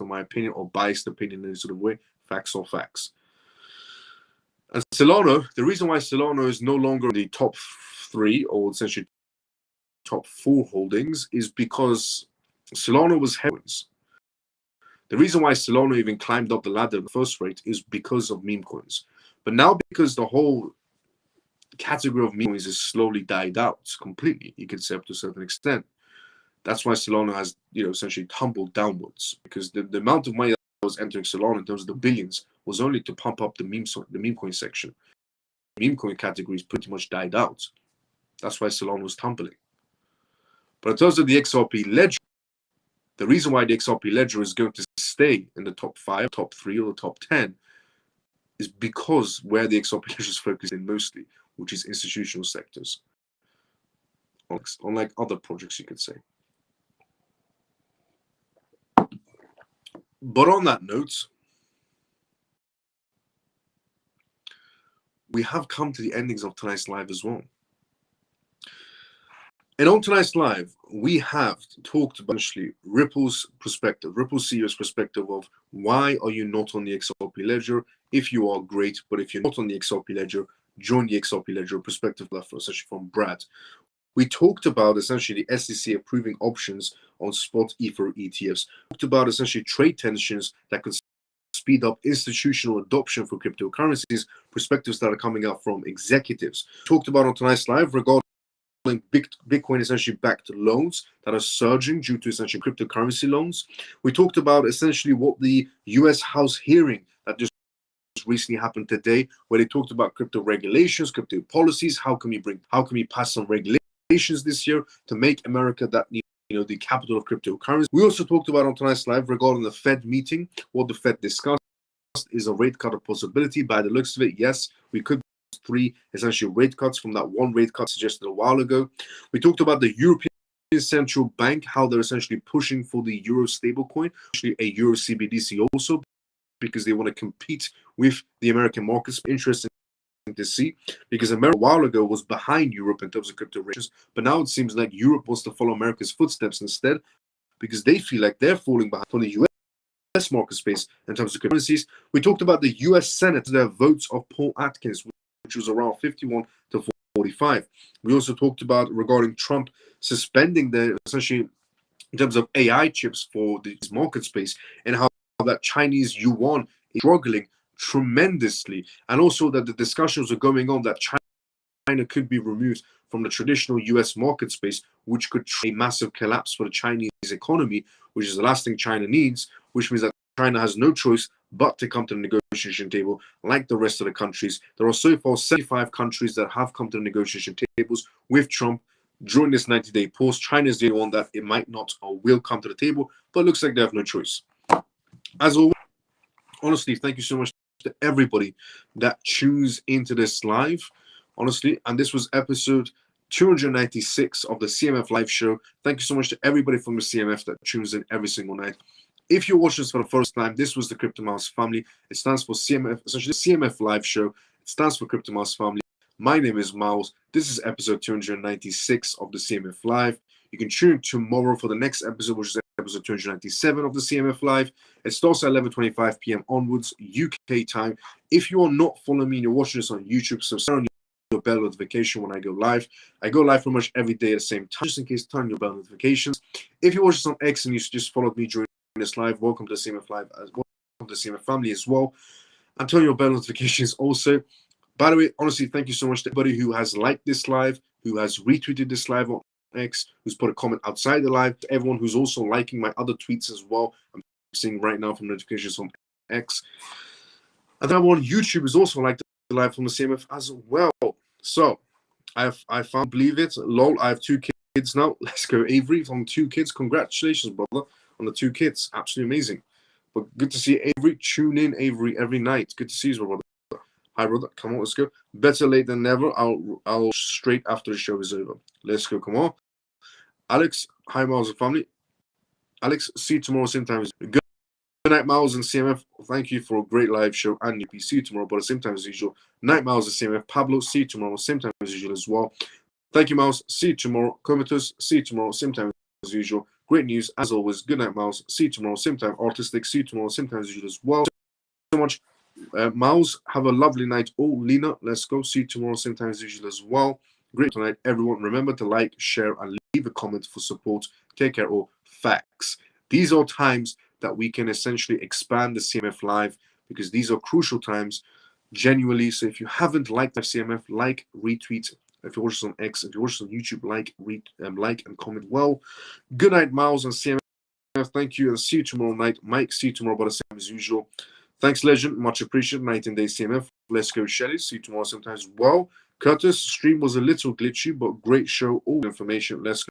on my opinion or biased opinion in any sort of way. Facts are facts. And Solana, the reason why Solana is no longer in the top 3 or essentially top 4 holdings is because Solana was headwinds. The reason why Solana even climbed up the ladder in the first rate is because of meme coins. But now because the whole category of meme coins is slowly died out completely, you could say up to a certain extent. That's why Solana has, essentially tumbled downwards, because the amount of money that was entering Solana in terms of the billions was only to pump up the meme coin section. The meme coin categories pretty much died out. That's why Solana was tumbling. But in terms of the XRP ledger, The reason why the XRP ledger is going to stay in the top 5, top 3, or the top 10 is because where the XRP ledger is focused in mostly, which is institutional sectors, unlike other projects, you could say. But on that note, we have come to the endings of tonight's live as well. And on tonight's live, we have talked about Ripple's perspective, Ripple CEO's perspective of why are you not on the XRP ledger? If you are, great, but if you're not on the XRP ledger, join the XRP ledger. Perspective left essentially from Brad. We talked about essentially the SEC approving options on spot Ether ETFs. Talked about essentially trade tensions that could speed up institutional adoption for cryptocurrencies, perspectives that are coming out from executives. Talked about on tonight's live regarding Bitcoin essentially backed loans that are surging due to essentially cryptocurrency loans. We talked about essentially what the US House hearing that just recently happened today, where they talked about crypto regulations, crypto policies. How can we pass some regulations this year to make America that the capital of cryptocurrency? We also talked about on tonight's live regarding the Fed meeting. What the Fed discussed is a rate cut a possibility. By the looks of it, yes, we could 3 essential rate cuts from that one rate cut suggested a while ago. We talked about the European Central Bank, how they're essentially pushing for the euro stablecoin, actually a euro CBDC also, because they want to compete with the American markets. Interesting to see, because America a while ago was behind Europe in terms of crypto rates, but now it seems like Europe wants to follow America's footsteps instead, because they feel like they're falling behind from the US market space in terms of currencies. We talked about the US Senate, their votes of Paul Atkins, which was around 51 to 45. We also talked about regarding Trump suspending the essentially in terms of AI chips for this market space, and how that Chinese yuan is struggling tremendously, and also that the discussions are going on that China could be removed from the traditional US market space, which could a massive collapse for the Chinese economy, which is the last thing China needs, which means that China has no choice but to come to the negotiation table like the rest of the countries. There are so far 75 countries that have come to the negotiation tables with Trump during this 90-day pause. China is the one that it might not or will come to the table, but it looks like they have no choice. As always, honestly, thank you so much to everybody that tunes into this live, honestly. And this was episode 296 of the CMF live show. Thank you so much to everybody from the CMF that tunes in every single night. If you're watching this for the first time, this was the Crypto Mouse family. It stands for CMF, essentially the CMF live show. It stands for Crypto Mouse family. My name is Miles. This is episode 296 of the CMF live. You can tune in tomorrow for the next episode, which is episode 297 of the CMF live. It starts at 11:25 p.m. onwards, UK time. If you are not following me and you're watching this on YouTube, subscribe on your bell notification when I go live. I go live pretty much every day at the same time, just in case, turn your bell notifications. If you watch this on X and you just followed me during this live, welcome to the CMF live, welcome to the CMF family as well, and turn your bell notifications also. By the way, honestly, thank you so much to everybody who has liked this live, who has retweeted this live on X, who's put a comment outside the live, to everyone who's also liking my other tweets as well. I'm seeing right now from notifications from X, and everyone on YouTube is also liked the live from the CMF as well. So I found, believe it, lol, I have 2 kids now. Let's go, Avery, from 2 kids. Congratulations, brother, on the 2 kids. Absolutely amazing. But good to see Avery. Tune in, Avery, every night. Good to see you, brother. Hi, brother. Come on, let's go. Better late than never. I'll straight after the show is over. Let's go. Come on. Alex, hi, Miles and family. Alex, see you tomorrow, same time. Good night, Miles and CMF. Thank you for a great live show. And you see you tomorrow, but at the same time as usual. Night, Miles and CMF. Pablo, see you tomorrow, same time as usual as well. Thank you, Miles. See you tomorrow. Comatose, see you tomorrow, same time as usual. Great news, as always. Good night, Miles. See you tomorrow, same time. Artistic, see you tomorrow, same time as usual as well. So much. Miles, have a lovely night. Oh, Lena, let's go. See you tomorrow, same time as usual as well. Great tonight, everyone. Remember to like, share, and leave a comment for support. Take care. All facts. These are times that we can essentially expand the CMF live, because these are crucial times, genuinely. So if you haven't liked the CMF, like, retweet. If you watch this on X, if you watch this on YouTube, like and comment. Well, good night, Miles and CMF. Thank you, and see you tomorrow night. Mike, see you tomorrow, but the same as usual. Thanks, Legend. Much appreciated. Night and day, CMF. Let's go, Shelly. See you tomorrow sometimes. Well, Curtis, stream was a little glitchy, but great show. All information. Let's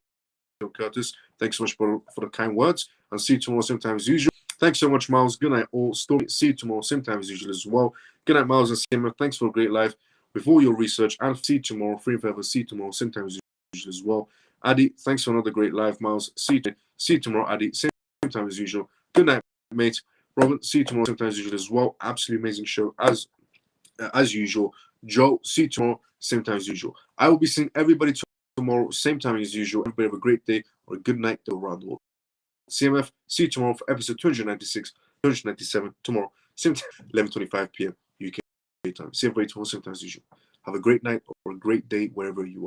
go, Curtis. Thanks so much for the kind words. and see you tomorrow same time as usual. Thanks so much, Miles. Good night, all. Story. See you tomorrow same time as usual as well. Good night, Miles and CMF. Thanks for a great live with all your research. And see you tomorrow. Free and forever. See you tomorrow same time as usual as well. Addy, thanks for another great live, Miles. See you tomorrow, Addy. Same time as usual. Good night, mate. Robin, see you tomorrow same time as usual as well. Absolutely amazing show as usual. Joe, see you tomorrow same time as usual. I will be seeing everybody tomorrow same time as usual. Everybody have a great day or a good night around the world. CMF, see you tomorrow for episode 296, 297 tomorrow, same time, 11:25 p.m. UK time. See everybody tomorrow same time as usual. Have a great night or a great day wherever you are.